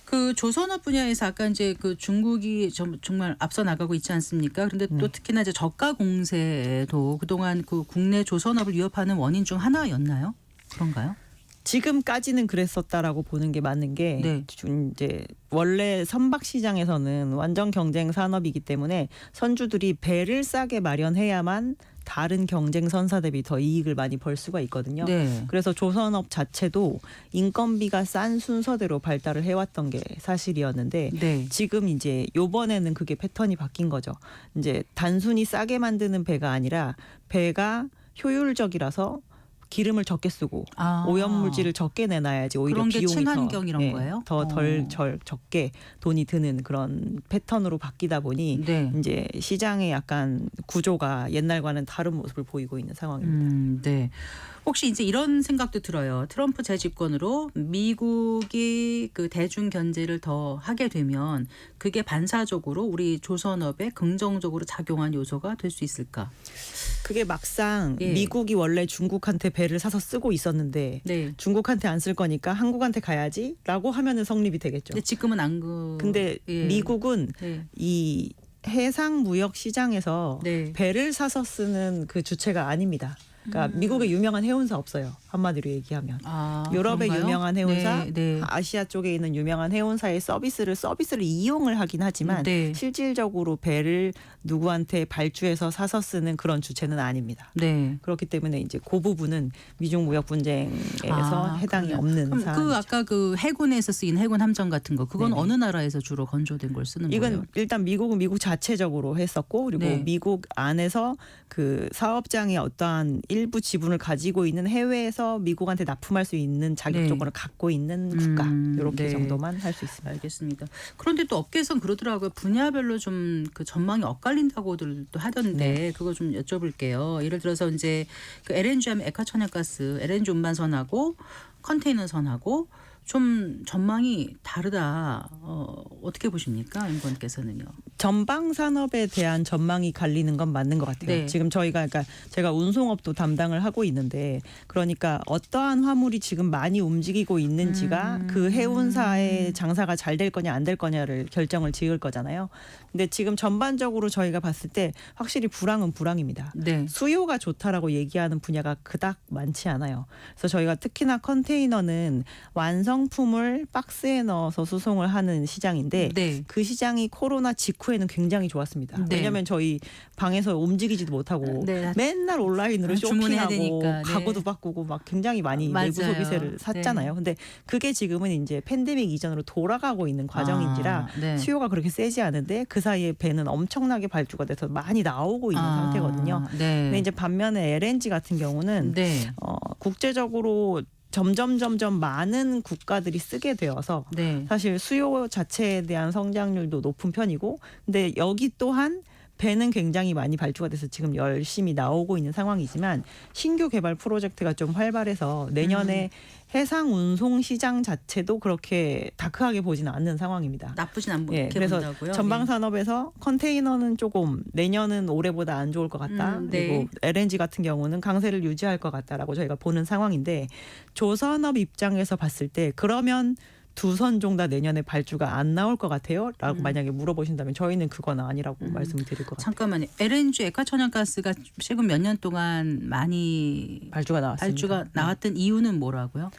그 조선업 분야에서 아까 이제 그 중국이 정말 앞서 나가고 있지 않습니까? 그런데 또 특히나 이제 저가 공세도 그동안 그 국내 조선업을 위협하는 원인 중 하나였나요? 그런가요?
지금까지는 그랬었다라고 보는 게 맞는 게
네.
이제 원래 선박 시장에서는 완전 경쟁 산업이기 때문에 선주들이 배를 싸게 마련해야만 다른 경쟁 선사 대비 더 이익을 많이 벌 수가 있거든요.
네.
그래서 조선업 자체도 인건비가 싼 순서대로 발달을 해왔던 게 사실이었는데
네.
지금 이제 요번에는 그게 패턴이 바뀐 거죠. 이제 단순히 싸게 만드는 배가 아니라 배가 효율적이라서 기름을 적게 쓰고 오염물질을 적게 내놔야지 오히려
그런 게
비용이
친환경 이런 거예요?
더 적게 돈이 드는 그런 패턴으로 바뀌다 보니
네.
이제 시장의 약간 구조가 옛날과는 다른 모습을 보이고 있는 상황입니다.
네. 혹시 이제 이런 생각도 들어요. 트럼프 재집권으로 미국이 그 대중 견제를 더 하게 되면 그게 반사적으로 우리 조선업에 긍정적으로 작용한 요소가 될 수 있을까?
그게 막상 미국이 원래 중국한테 배를 사서 쓰고 있었는데
네.
중국한테 안 쓸 거니까 한국한테 가야지라고 하면은 성립이 되겠죠.
근데 지금은
근데 미국은
네.
이 해상 무역 시장에서
네.
배를 사서 쓰는 그 주체가 아닙니다. 그러니까 미국에 유명한 해운사 없어요. 한마디로 얘기하면. 유럽의
그런가요?
유명한 해운사,
네.
아시아 쪽에 있는 유명한 해운사의 서비스를 이용을 하긴 하지만
네.
실질적으로 배를 누구한테 발주해서 사서 쓰는 그런 주체는 아닙니다.
네.
그렇기 때문에 이제 그 부분은 미중 무역 분쟁에서 해당이
그러네요.
없는
그럼
사안이죠.
그 아까 그 해군에서 쓰인 해군 함정 같은 거 그건
네네.
어느 나라에서 주로 건조된 걸 쓰는
이건
거예요?
일단 미국은 미국 자체적으로 했었고 그리고
네.
미국 안에서 그 사업장의 어떠한 일부 지분을 가지고 있는 해외에서 미국한테 납품할 수 있는 자격
네.
조건을 갖고 있는 국가 이렇게
네.
정도만 할 수 있습니다.
알겠습니다. 그런데 또 업계에서는 그러더라고요. 분야별로 좀 그 전망이 엇갈린다고들 또 하던데 그거 좀 여쭤볼게요. 예를 들어서 이제 그 LNG 하면 액화천연가스, LNG 운반선하고 컨테이너선하고 좀 전망이 다르다. 어떻게 보십니까, 임권께서는요?
전방 산업에 대한 전망이 갈리는 건 맞는 것 같아요.
네.
지금 저희가 그러니까 제가 운송업도 담당을 하고 있는데 그러니까 어떠한 화물이 지금 많이 움직이고 있는지가 그 해운사의 장사가 잘 될 거냐 안 될 거냐를 결정을 지을 거잖아요. 근데 지금 전반적으로 저희가 봤을 때 확실히 불황은 불황입니다.
네.
수요가 좋다라고 얘기하는 분야가 그닥 많지 않아요. 그래서 저희가 특히나 컨테이너는 완성품을 박스에 넣어서 수송을 하는 시장인데
네.
그 시장이 코로나 직후에는 굉장히 좋았습니다.
네.
왜냐하면 저희 방에서 움직이지도 못하고
네.
맨날 온라인으로
주문해야
쇼핑하고
되니까. 네.
가구도 바꾸고 막 굉장히 많이
맞아요.
내부 소비세를 샀잖아요. 근데 그게 지금은 이제 팬데믹 이전으로 돌아가고 있는 과정인지라
네.
수요가 그렇게 세지 않은데 그 사이에 배는 엄청나게 발주가 돼서 많이 나오고 있는 상태거든요.
네.
근데 이제 반면에 LNG 같은 경우는
네.
국제적으로 점점 많은 국가들이 쓰게 되어서
네.
사실 수요 자체에 대한 성장률도 높은 편이고 근데 여기 또한 배는 굉장히 많이 발주가 돼서 지금 열심히 나오고 있는 상황이지만 신규 개발 프로젝트가 좀 활발해서 내년에 해상 운송 시장 자체도 그렇게 다크하게 보지는 않는 상황입니다.
나쁘진 않게
예, 그래서
본다고요?
전방 산업에서 컨테이너는 조금 내년은 올해보다 안 좋을 것 같다.
네.
그리고 LNG 같은 경우는 강세를 유지할 것 같다라고 저희가 보는 상황인데 조선업 입장에서 봤을 때 그러면 두 선종 다 내년에 발주가 안 나올 것 같아요? 라고 만약에 물어보신다면 저희는 그건 아니라고 말씀을 드릴 것 같아요.
잠깐만요. LNG 액화천연가스가 최근 몇 년 동안 많이
발주가 나왔습니다.
발주가 나왔던 이유는 뭐라고요?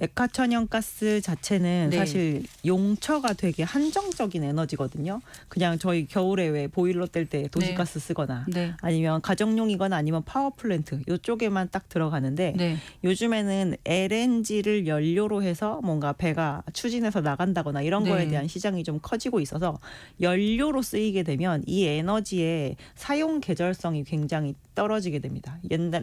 액화천연가스 자체는
네.
사실 용처가 되게 한정적인 에너지거든요. 그냥 저희 겨울에 왜 보일러 뗄 때 도시가스 쓰거나
네.
아니면 가정용이거나 아니면 파워플랜트 이쪽에만 딱 들어가는데
네.
요즘에는 LNG를 연료로 해서 뭔가 배가 추진해서 나간다거나 이런
네.
거에 대한 시장이 좀 커지고 있어서 연료로 쓰이게 되면 이 에너지의 사용 계절성이 굉장히 떨어지게 됩니다.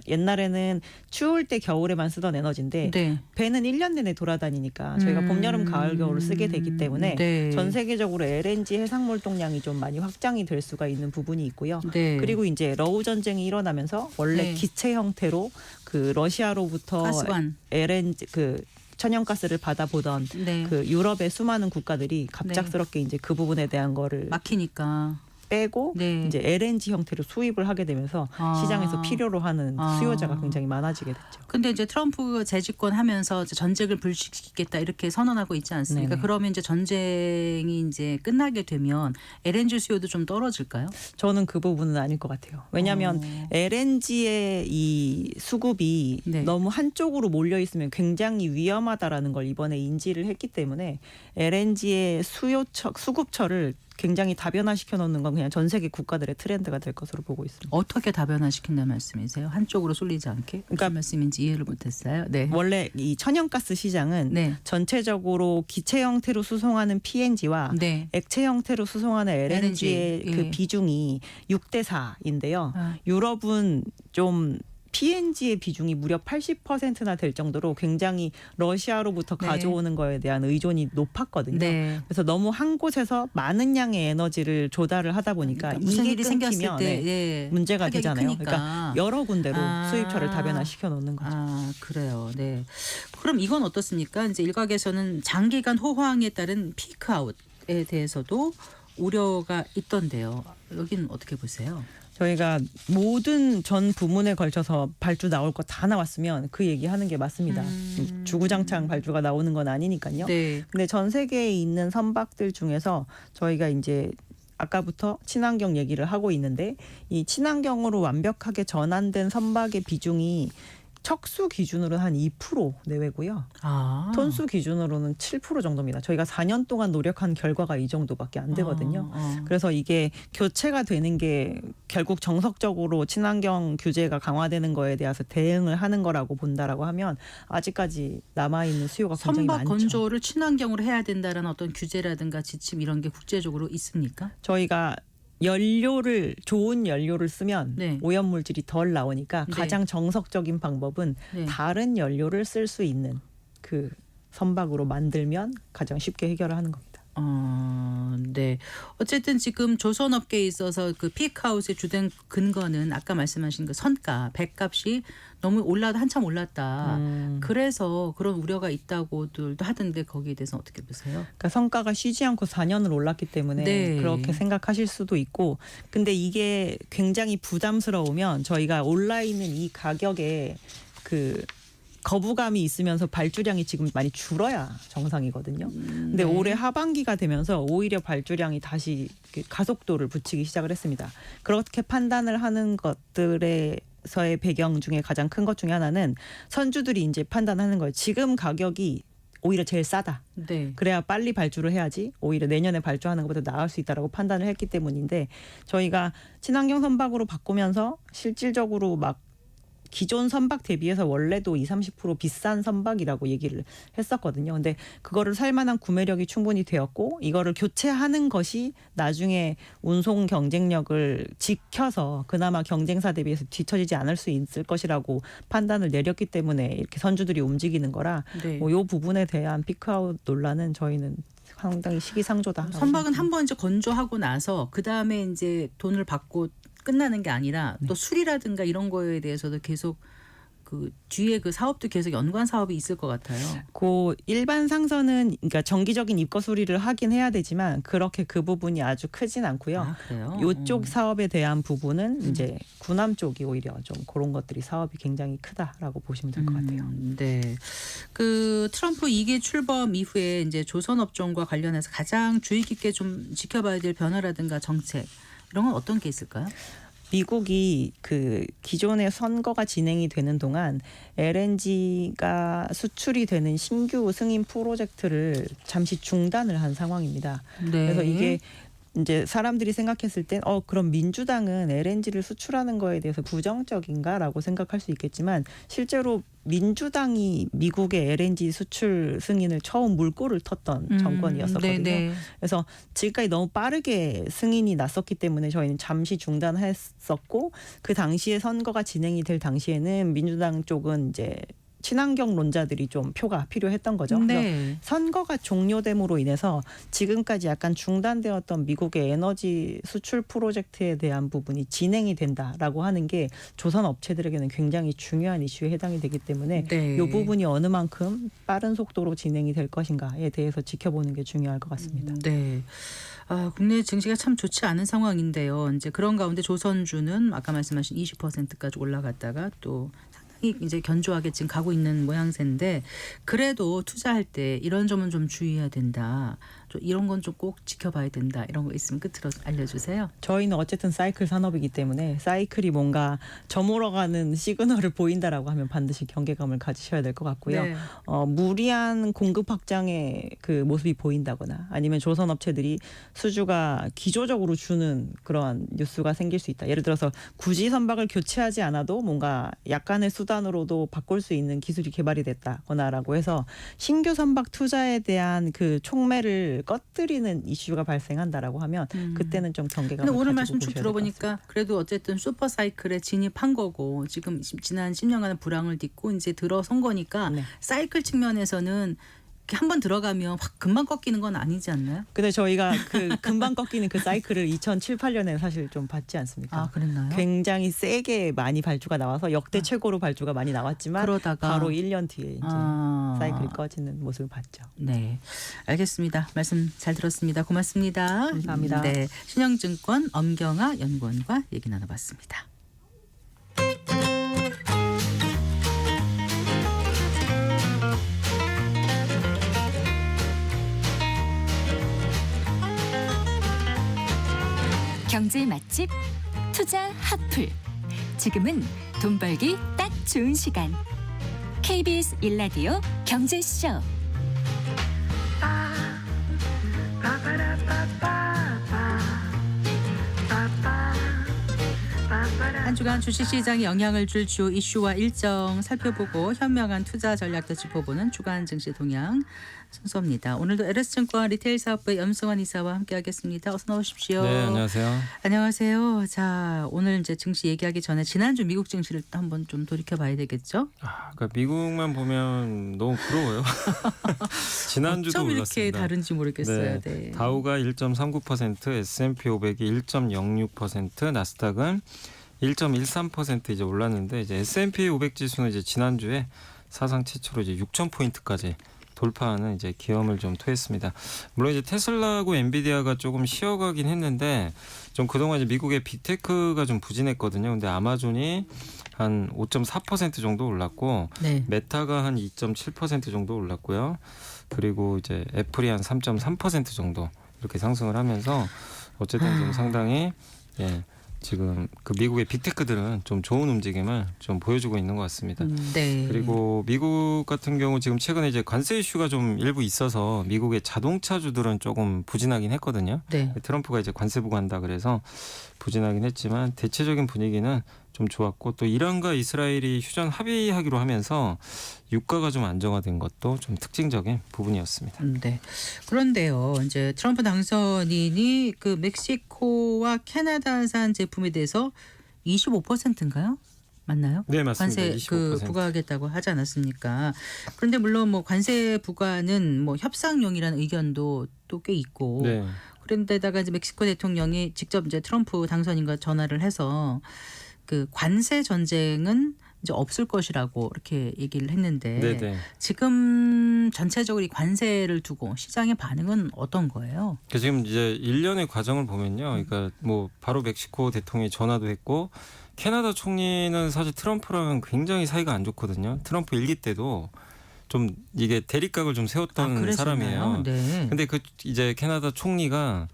옛날에는 추울 때 겨울에만 쓰던 에너지인데
네.
배는 1년 내내 돌아다니니까 저희가 봄, 여름, 가을, 겨울을 쓰게 되기 때문에
네.
전 세계적으로 LNG 해상물동량이 좀 많이 확장이 될 수가 있는 부분이 있고요.
네.
그리고 이제 러우 전쟁이 일어나면서 원래
네.
기체 형태로 그 러시아로부터
가스관.
LNG 그 천연가스를 받아보던
네.
그 유럽의 수많은 국가들이 갑작스럽게 이제 그 부분에 대한 거를
막히니까.
빼고
네.
이제 LNG 형태로 수입을 하게 되면서
아.
시장에서 필요로 하는
아.
수요자가 굉장히 많아지게 됐죠.
근데 이제 트럼프 재집권하면서 이제 전쟁을 불식시키겠다 이렇게 선언하고 있지 않습니까?
네네.
그러면 이제 전쟁이 이제 끝나게 되면 LNG 수요도 좀 떨어질까요?
저는 그 부분은 아닐 것 같아요. 왜냐하면 LNG의 이 수급이
네.
너무 한쪽으로 몰려 있으면 굉장히 위험하다라는 걸 이번에 인지를 했기 때문에 LNG의 수급처를 굉장히 다변화시켜 놓는 건 그냥 전 세계 국가들의 트렌드가 될 것으로 보고 있습니다.
어떻게 다변화시킨다는 말씀이세요? 한쪽으로 쏠리지 않게? 무슨
그러니까
말씀인지 이해를 못했어요. 네.
원래 이 천연가스 시장은
네.
전체적으로 기체 형태로 수송하는 PNG와
네.
액체 형태로 수송하는 LNG의
LNG,
그
예.
비중이 6대 4인데요.
아.
유럽은 좀 PNG의 비중이 무려 80%나 될 정도로 굉장히 러시아로부터
네.
가져오는 거에 대한 의존이 높았거든요.
네.
그래서 너무 한 곳에서 많은 양의 에너지를 조달을 하다 보니까
그러니까 무슨
이게
일이 생겼을
끊기면
때
네,
예.
문제가
타격이
되잖아요.
크니까.
그러니까 여러 군데로
아.
수입처를 다변화시켜 놓는 거죠.
아, 그래요. 네. 그럼 이건 어떻습니까? 이제 일각에서는 장기간 호황에 따른 피크아웃에 대해서도 우려가 있던데요. 여기는 어떻게 보세요?
저희가 모든 전 부문에 걸쳐서 발주 나올 거 다 나왔으면 그 얘기하는 게 맞습니다. 주구장창 발주가 나오는 건 아니니까요.
네.
근데 전 세계에 있는 선박들 중에서 저희가 이제 아까부터 친환경 얘기를 하고 있는데 이 친환경으로 완벽하게 전환된 선박의 비중이 척수 기준으로는 한 2% 내외고요.
아.
톤수 기준으로는 7% 정도입니다. 저희가 4년 동안 노력한 결과가 이 정도밖에 안 되거든요. 그래서 이게 교체가 되는 게 결국 정석적으로 친환경 규제가 강화되는 거에 대해서 대응을 하는 거라고 본다라고 하면 아직까지 남아있는 수요가 굉장히
선박
많죠.
건조를 친환경으로 해야 된다는 어떤 규제라든가 지침 이런 게 국제적으로 있습니까?
저희가 좋은 연료를 쓰면
네.
오염물질이 덜 나오니까
네.
가장 정석적인 방법은
네.
다른 연료를 쓸 수 있는 그 선박으로 만들면 가장 쉽게 해결을 하는 겁니다.
네. 어쨌든 지금 조선업계에 있어서 그 피크아웃의 주된 근거는 아까 말씀하신 그 선가, 백값이 너무 한참 올랐다. 그래서 그런 우려가 있다고들도 하던데 거기에 대해서 어떻게 보세요?
그러니까 성과가 쉬지 않고 4년을 올랐기 때문에
네.
그렇게 생각하실 수도 있고, 근데 이게 굉장히 부담스러우면 저희가 올라 있는 이 가격에 그 거부감이 있으면서 발주량이 지금 많이 줄어야 정상이거든요. 근데
네.
올해 하반기가 되면서 오히려 발주량이 다시 가속도를 붙이기 시작을 했습니다. 그렇게 판단을 하는 것들에서의 배경 중에 가장 큰 것 중에 하나는 선주들이 이제 판단하는 거예요. 지금 가격이 오히려 제일 싸다.
네.
그래야 빨리 발주를 해야지 오히려 내년에 발주하는 것보다 나을 수 있다라고 판단을 했기 때문인데, 저희가 친환경 선박으로 바꾸면서 실질적으로 막 기존 선박 대비해서 원래도 20-30% 비싼 선박이라고 얘기를 했었거든요. 근데 그거를 살만한 구매력이 충분히 되었고, 이거를 교체하는 것이 나중에 운송 경쟁력을 지켜서 그나마 경쟁사 대비해서 뒤처지지 않을 수 있을 것이라고 판단을 내렸기 때문에 이렇게 선주들이 움직이는 거라,
네.
이 부분에 대한 피크아웃 논란은 저희는 상당히 시기상조다.
선박은 한번 이제 건조하고 나서 그 다음에 이제 돈을 받고 끝나는 게 아니라 또 수리라든가 이런 거에 대해서도 계속 그 뒤에 그 사업도 계속 연관 사업이 있을 것 같아요.
그 일반 상선은 그러니까 정기적인 입고 수리를 하긴 해야 되지만 그렇게 그 부분이 아주 크진 않고요.
아, 그래요?
요쪽 사업에 대한 부분은 이제 군함 쪽이 오히려 좀 그런 것들이 사업이 굉장히 크다라고 보시면 될 것 같아요.
네. 그 트럼프 2기 출범 이후에 이제 조선업종과 관련해서 가장 주의 깊게 좀 지켜봐야 될 변화라든가 정책 이런 건 어떤 게 있을까요?
미국이 그 기존의 선거가 진행이 되는 동안 LNG가 수출이 되는 신규 승인 프로젝트를 잠시 중단을 한 상황입니다.
네.
그래서 이게 이제 사람들이 생각했을 땐 그럼 민주당은 LNG를 수출하는 거에 대해서 부정적인가라고 생각할 수 있겠지만, 실제로 민주당이 미국의 LNG 수출 승인을 처음 물꼬를 텄던 정권이었었거든요.
네네.
그래서 지금까지 너무 빠르게 승인이 났었기 때문에 저희는 잠시 중단했었고, 그 당시에 선거가 진행이 될 당시에는 민주당 쪽은 이제 친환경론자들이 좀 표가 필요했던 거죠. 그래서
네.
선거가 종료됨으로 인해서 지금까지 약간 중단되었던 미국의 에너지 수출 프로젝트에 대한 부분이 진행이 된다라고 하는 게 조선 업체들에게는 굉장히 중요한 이슈에 해당이 되기 때문에
네.
이 부분이 어느 만큼 빠른 속도로 진행이 될 것인가에 대해서 지켜보는 게 중요할 것 같습니다.
네. 국내 증시가 참 좋지 않은 상황인데요. 이제 그런 가운데 조선주는 아까 말씀하신 20%까지 올라갔다가 또 이제 견조하게 지금 가고 있는 모양새인데, 그래도 투자할 때 이런 점은 좀 주의해야 된다. 좀 이런 건 좀 꼭 지켜봐야 된다. 이런 거 있으면 끝으로 알려주세요.
저희는 어쨌든 사이클 산업이기 때문에 사이클이 뭔가 저물어가는 시그널을 보인다라고 하면 반드시 경계감을 가지셔야 될 것 같고요.
네.
무리한 공급 확장의 그 모습이 보인다거나 아니면 조선업체들이 수주가 기조적으로 주는 그러한 뉴스가 생길 수 있다. 예를 들어서 굳이 선박을 교체하지 않아도 뭔가 약간의 수단으로도 바꿀 수 있는 기술이 개발이 됐다거나라고 해서 신규 선박 투자에 대한 그 촉매를 꺼뜨리는 이슈가 발생한다라고 하면 그때는 좀 경계감을
근데 오늘
가지고
말씀 쭉
보셔야 될 것
들어보니까 그래도 어쨌든 슈퍼사이클에 진입한 거고 지금 지난 10년간의 불황을 딛고 이제 들어선 거니까
네.
사이클 측면에서는 한번 들어가면 확 금방 꺾이는 건 아니지 않나요?
근데 저희가 그 금방 꺾이는 그 사이클을 2007, 8년에 사실 좀 봤지 않습니까?
아, 그랬나요? 굉장히
굉장히 세게 많이 발주가 나와서 역대 최고로 발주가 많이 나왔지만
그러다가
바로 1년 뒤에 이제 사이클이 꺼지는 모습을 봤죠.
네, 알겠습니다. 말씀 잘 들었습니다. 고맙습니다.
감사합니다.
네, 신영증권 엄경아 연구원과 얘기 나눠봤습니다.
경제 맛집 투자 핫플. 지금은 돈 벌기 딱 좋은 시간. KBS 1라디오 경제쇼.
한 한 주간 주식시장에 영향을 줄 주요 이슈와 일정 살펴보고 현명한 투자 전략도 짚어보는 주간 증시 동향 순서입니다. 오늘도 LS증권 리테일 사업부의 염승환 이사와 함께하겠습니다. 어서 나오십시오.
네, 안녕하세요.
안녕하세요. 자, 오늘 이제 증시 얘기하기 전에 지난주 미국 증시를 또 한번 좀 돌이켜봐야 되겠죠?
그러니까 미국만 보면 너무 부러워요. 지난주도
어쩜 이렇게
올랐습니다.
다른지 모르겠어요. 네.
다우가 1.39%, S&P 500이 1.06%, 나스닥은 1.13% 이제 올랐는데 이제 S&P 500 지수는 이제 지난주에 사상 최초로 이제 6,000포인트까지 돌파하는 이제 기염을 좀 토했습니다. 물론 이제 테슬라하고 엔비디아가 조금 쉬어가긴 했는데 좀 그동안 이제 미국의 빅테크가 좀 부진했거든요. 근데 아마존이 한 5.4% 정도 올랐고
네.
메타가 한 2.7% 정도 올랐고요. 그리고 이제 애플이 한 3.3% 정도 이렇게 상승을 하면서 어쨌든 좀 상당히 지금 그 미국의 빅테크들은 좀 좋은 움직임을 좀 보여주고 있는 것 같습니다.
네.
그리고 미국 같은 경우 지금 최근에 이제 관세 이슈가 좀 일부 있어서 미국의 자동차주들은 조금 부진하긴 했거든요.
네.
트럼프가 이제 관세 부과한다 그래서 부진하긴 했지만 대체적인 분위기는 좀 좋았고 또 이란과 이스라엘이 휴전 합의하기로 하면서 유가가 좀 안정화된 것도 좀 특징적인 부분이었습니다.
네. 그런데요, 이제 트럼프 당선인이 그 멕시코와 캐나다산 제품에 대해서 25%인가요? 맞나요?
네, 맞습니다.
관세
25%.
부과하겠다고 하지 않았습니까? 그런데 물론 뭐 관세 부과는 뭐 협상용이라는 의견도 또 꽤 있고.
네.
그런데다가 이제 멕시코 대통령이 직접 이제 트럼프 당선인과 전화를 해서 그 관세 전쟁은 이제 없을 것이라고 이렇게 얘기를 했는데
네.
지금 전체적으로 이 관세를 두고 시장의 반응은 어떤 거예요?
그 지금 이제 일련의 과정을 보면요. 그러니까 뭐 바로 멕시코 대통령이 전화도 했고 캐나다 총리는 사실 트럼프랑 굉장히 사이가 안 좋거든요. 트럼프 일기 때도 좀 이게 대립각을 좀 세웠던
그랬었나요?
사람이에요.
네.
근데 그 이제 캐나다 총리가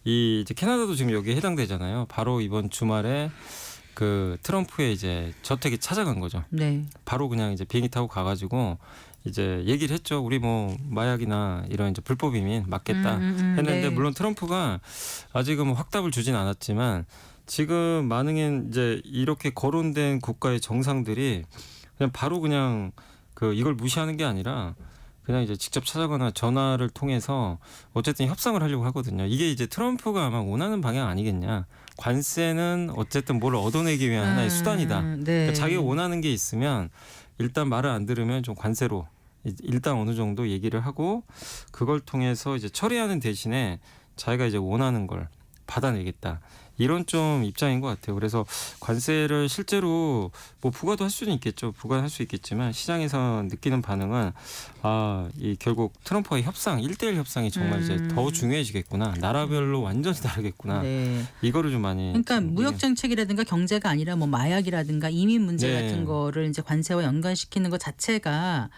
이제 캐나다도 지금 여기에 해당되잖아요. 바로 이번 주말에 그 트럼프의 이제 저택에 찾아간 거죠.
네.
바로 그냥 이제 비행기 타고 가가지고 이제 얘기를 했죠. 우리 뭐 마약이나 이런 이제 불법 이민 막겠다 했는데
네.
물론 트럼프가 아직은 뭐 확답을 주진 않았지만 지금 많은 이제 이렇게 거론된 국가의 정상들이 그냥 바로 그냥 그 이걸 무시하는 게 아니라 그냥 이제 직접 찾아거나 전화를 통해서 어쨌든 협상을 하려고 하거든요. 이게 이제 트럼프가 아마 원하는 방향 아니겠냐. 관세는 어쨌든 뭘 얻어내기 위한 하나의 수단이다.
네.
그러니까 자기가 원하는 게 있으면 일단 말을 안 들으면 좀 관세로 일단 어느 정도 얘기를 하고 그걸 통해서 이제 처리하는 대신에 자기가 이제 원하는 걸 받아내겠다. 이런 좀 입장인 것 같아요. 그래서 관세를 실제로 뭐 부과도 할 수는 있겠죠. 부과할 수 있겠지만 시장에서 느끼는 반응은 이 결국 트럼프와의 협상, 1대1 협상이 정말 이제 더 중요해지겠구나. 나라별로 완전히 다르겠구나.
네.
이거를 좀 많이.
그러니까
좀
무역 정책이라든가 경제가 아니라 뭐 마약이라든가 이민 문제
네.
같은 거를 이제 관세와 연관시키는 것 자체가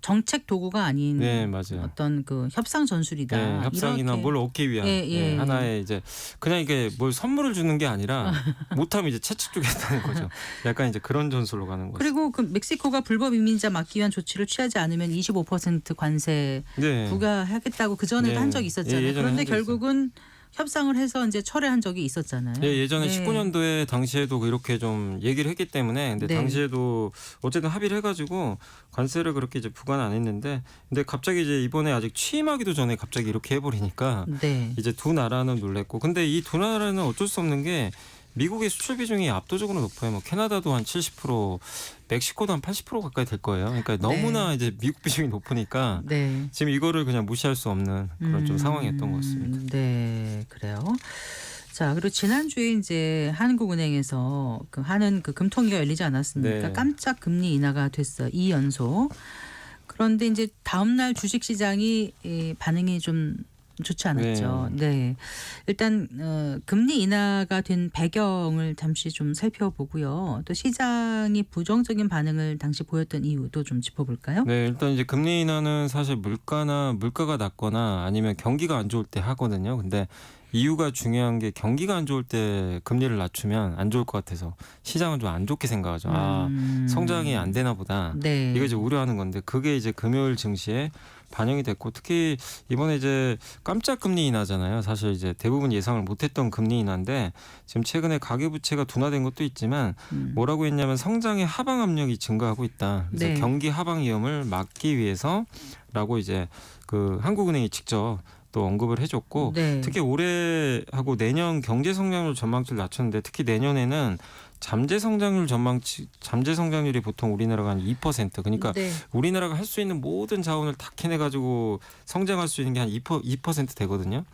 정책 도구가 아닌
네, 맞아요.
어떤 그 협상 전술이다.
네, 협상이나
이렇게.
뭘 얻기 위한
예.
하나의 이제 그냥 이게 뭘 선물을 주는 게 아니라 못하면 이제 채찍 주겠다는 거죠. 약간 이제 그런 전술로 가는 거죠.
그리고 그 멕시코가 불법 이민자 막기 위한 조치를 취하지 않으면 25% 관세
네.
부과하겠다고 그 전에도
네.
한 적이 있었잖아요.
예, 예전에
그런데
한 적이
결국은 협상을 해서 이제 철회한 적이 있었잖아요.
예, 예전에
네.
19년도에 당시에도 이렇게 좀 얘기를 했기 때문에 근데
네.
당시에도 어쨌든 합의를 해가지고 관세를 그렇게 이제 부과는 안 했는데 근데 갑자기 이제 이번에 아직 취임하기도 전에 갑자기 이렇게 해버리니까
네.
이제 두 나라는 놀랬고 근데 이 두 나라는 어쩔 수 없는 게 미국의 수출 비중이 압도적으로 높아요. 뭐 캐나다도 한 70%, 멕시코도 한 80% 가까이 될 거예요. 그러니까 너무나 이제 미국 비중이 높으니까
네.
지금 이거를 그냥 무시할 수 없는 그런 좀 상황이었던 것 같습니다.
네, 그래요. 자, 그리고 지난주에 이제 한국은행에서 그 하는 그 금통위가 열리지 않았습니까?
네.
깜짝 금리 인하가 됐어요. 2연속. 그런데 이제 다음 날 주식 시장이 반응이 좀 좋지 않았죠. 네. 일단 금리 인하가 된 배경을 잠시 좀 살펴보고요. 또 시장이 부정적인 반응을 당시 보였던 이유도 좀 짚어볼까요?
네, 일단 이제 금리 인하는 사실 물가가 낮거나 아니면 경기가 안 좋을 때 하거든요. 근데 이유가 중요한 게 경기가 안 좋을 때 금리를 낮추면 안 좋을 것 같아서 시장은 좀 안 좋게 생각하죠. 아, 성장이 안 되나 보다.
네.
이거 이제 우려하는 건데 그게 이제 금요일 증시에 반영이 됐고 특히 이번에 이제 깜짝 금리 인하잖아요. 사실 이제 대부분 예상을 못했던 금리 인하인데 지금 최근에 가계부채가 둔화된 것도 있지만 뭐라고 했냐면 성장의 하방 압력이 증가하고 있다. 그래서
네.
경기 하방 위험을 막기 위해서라고 이제 그 한국은행이 직접 또 언급을 해줬고
네.
특히 올해하고 내년 경제 성장률 전망치를 낮췄는데 특히 내년에는 잠재 성장률이 보통 우리나라가 한 2% 그러니까
네.
우리나라가 할 수 있는 모든 자원을 다 캐내 가지고 성장할 수 있는 게 한 2% 되거든요.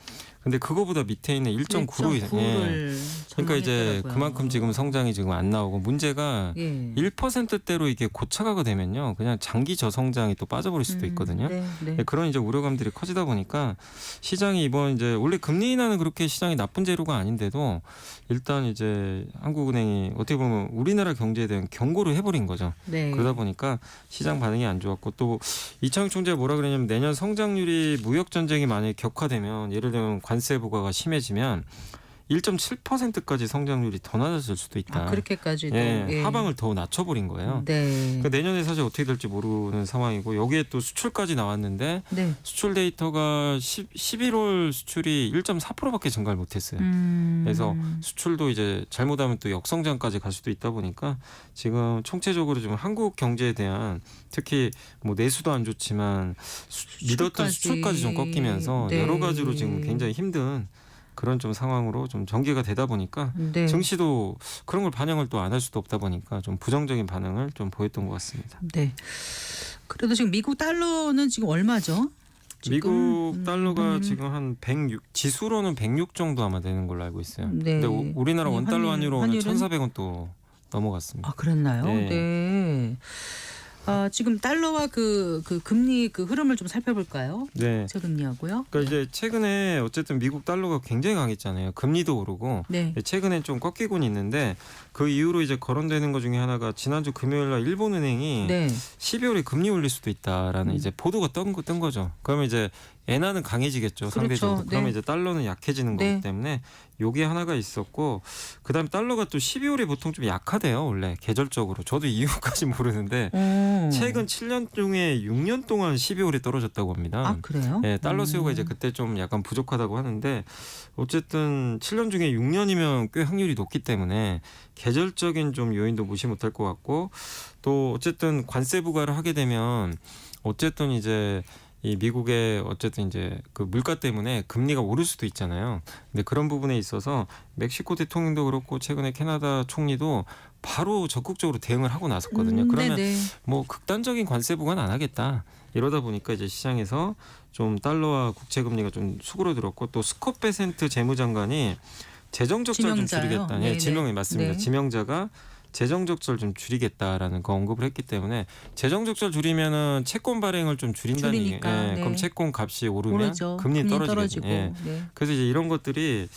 근데 그거보다 밑에 있는 1.9로 이상. 예. 그러니까 이제 그만큼 지금 성장이 지금 안 나오고 문제가
예.
1%대로 이게 고착화가 되면요. 그냥 장기 저성장이 또 빠져버릴 수도 있거든요.
네. 네.
그런 이제 우려감들이 커지다 보니까 시장이 이번 이제 원래 금리 인하는 그렇게 시장이 나쁜 재료가 아닌데도 일단 이제 한국은행이 어떻게 보면 우리나라 경제에 대한 경고를 해버린 거죠.
네.
그러다 보니까 시장 반응이 안 좋았고 또 이창용 총재가 뭐라 그랬냐면 내년 성장률이 무역 전쟁이 만약에 격화되면 예를 들면 관세 부과가 심해지면 1.7%까지 성장률이 더 낮아질 수도 있다.
아, 그렇게까지도
예, 하방을 더 낮춰버린 거예요.
네.
그러니까 내년에 사실 어떻게 될지 모르는 상황이고 여기에 또 수출까지 나왔는데
네.
수출 데이터가 11월 수출이 1.4%밖에 증가를 못했어요. 그래서 수출도 이제 잘못하면 또 역성장까지 갈 수도 있다 보니까 지금 총체적으로 좀 한국 경제에 대한 특히 뭐 내수도 안 좋지만 믿었던 수출까지 좀 꺾이면서
네.
여러 가지로 지금 굉장히 힘든 그런 좀 상황으로 좀 전개가 되다 보니까
네.
증시도 그런 걸 반영을 또 안 할 수도 없다 보니까 좀 부정적인 반응을 좀 보였던 것 같습니다.
네. 그래도 지금 미국 달러는 지금 얼마죠?
미국 달러가 지금 한 106 지수로는 106 정도 아마 되는 걸로 알고 있어요.
네.
근데 우리나라
아니,
원달러 환율로는
환율은?
1,400원 또 넘어갔습니다.
아, 그랬나요?
네.
네. 아, 지금 달러와 그 금리 그 흐름을 좀 살펴볼까요?
네.
최금리하고요.
그러니까 이제 최근에 어쨌든 미국 달러가 굉장히 강했잖아요. 금리도 오르고
네.
최근에 좀 꺾이곤 있는데 그 이후로 이제 거론되는 것 중에 하나가 지난주 금요일 날 일본은행이
네.
12월에 금리 올릴 수도 있다라는 이제 보도가 뜬 거죠. 그러면 이제 엔화는 강해지겠죠. 상대적으로.
그렇죠.
그러면
네.
이제 달러는 약해지는 거기
네.
때문에 요게 하나가 있었고 그다음에 달러가 또 12월에 보통 좀 약하대요. 원래 계절적으로. 저도 이유까지 모르는데 최근 7년 중에 6년 동안 12월에 떨어졌다고 합니다.
아, 그래요?
네, 달러 수요가 이제 그때 좀 약간 부족하다고 하는데 어쨌든 7년 중에 6년이면 꽤 확률이 높기 때문에 계절적인 좀 요인도 무시 못할 것 같고 또 어쨌든 관세 부과를 하게 되면 어쨌든 이제 이 미국의 어쨌든 이제 그 물가 때문에 금리가 오를 수도 있잖아요. 근데 그런 부분에 있어서 멕시코 대통령도 그렇고 최근에 캐나다 총리도 바로 적극적으로 대응을 하고 나섰거든요. 그러면
네네.
뭐 극단적인 관세 부과는 안 하겠다. 이러다 보니까 이제 시장에서 좀 달러와 국채 금리가 좀 수그러들었고 또 스콧 베센트 재무장관이 재정 적자를 좀
지명자요?
줄이겠다.
네네.
네, 지명이 맞습니다.
네.
지명자가 재정 적자를 좀 줄이겠다라는 그 언급을 했기 때문에 재정 적자를 줄이면은 채권 발행을 좀 줄인다는 얘기.
줄이니까,
예,
네.
그럼 채권 값이 오르면
오르죠.
금리 떨어지고.
떨어지고.
예.
네.
그래서 이제 이런 것들이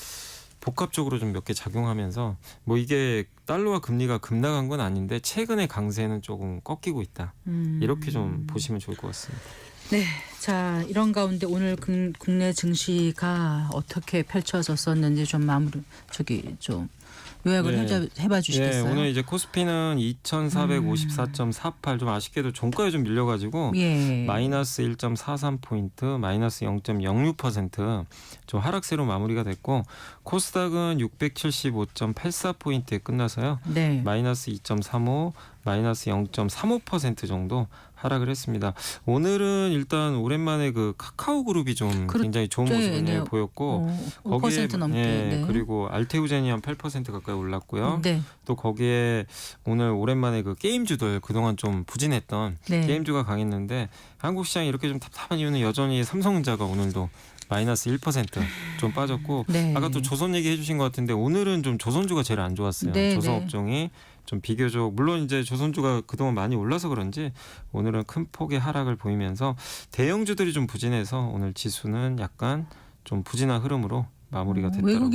복합적으로 좀 몇 개 작용하면서 뭐 이게 달러와 금리가 급락한 건 아닌데 최근의 강세는 조금 꺾이고 있다. 이렇게 좀 보시면 좋을 것 같습니다.
네. 자, 이런 가운데 오늘 국내 증시가 어떻게 펼쳐졌었는지 좀 좀 요약을
네.
해봐 주시겠어요?
예, 오늘 이제 코스피는 2,454.48 좀 아쉽게도 종가에 좀 밀려가지고
예.
마이너스 1.43포인트, 마이너스 0.06% 좀 하락세로 마무리가 됐고 코스닥은 675.84포인트에 끝나서요.
네.
마이너스 2.35, 마이너스 0.35% 정도 하락을 했습니다. 오늘은 일단 오랜만에 그 카카오 그룹이 좀 굉장히 좋은 모습을
네.
보였고
5% 넘게. 네.
그리고 알테우젠이 한 8% 가까이 올랐고요.
네.
또 거기에 오늘 오랜만에 그 게임주들 그동안 좀 부진했던
네.
게임주가 강했는데 한국 시장이 이렇게 좀 답답한 이유는 여전히 삼성전자가 오늘도 마이너스 1%좀 빠졌고
네.
아까 또 조선 얘기해 주신 것 같은데 오늘은 좀 조선주가 제일 안 좋았어요.
네,
조선
네.
업종이 좀 비교적 물론 이제 조선주가 그동안 많이 올라서 그런지 오늘은 큰 폭의 하락을 보이면서 대형주들이 좀 부진해서 오늘 지수는 약간 좀 부진한 흐름으로 마무리가 됐더라고요.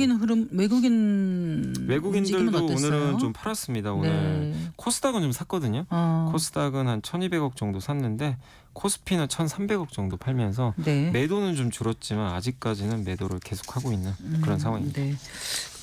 외국인들도 오늘은 좀 팔았습니다. 오늘
네.
코스닥은 좀 샀거든요. 코스닥은 한 1,200억 정도 샀는데 코스피는 1,300억 정도 팔면서
네.
매도는 좀 줄었지만 아직까지는 매도를 계속하고 있는 그런 상황입니다.
네.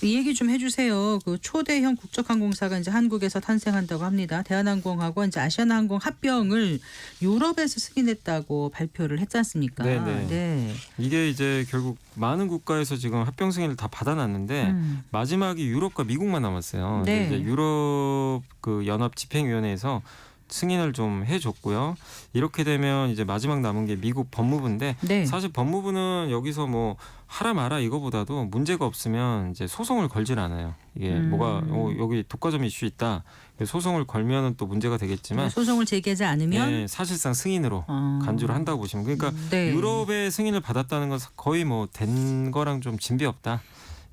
이 얘기 좀 해주세요. 그 초대형 국적항공사가 이제 한국에서 탄생한다고 합니다. 대한항공하고 이제 아시아나항공 합병을 유럽에서 승인했다고 발표를 했지 않습니까?
네네.
네.
이게 이제 결국 많은 국가에서 지금 합병 승인을 다 받아놨는데 마지막이 유럽과 미국만 남았어요.
네.
근데 이제 유럽 그 연합 집행위원회에서 승인을 좀 해줬고요. 이렇게 되면 이제 마지막 남은 게 미국 법무부인데
네.
사실 법무부는 여기서 뭐 하라 마라 이거보다도 문제가 없으면 이제 소송을 걸질 않아요. 이게 뭐가 여기 독과점 이슈 있다. 소송을 걸면은 또 문제가 되겠지만
소송을 제기하지 않으면
네, 사실상 승인으로 간주를 한다고 보시면 그러니까
네.
유럽의 승인을 받았다는 건 거의 뭐 된 거랑 좀 진배 없다.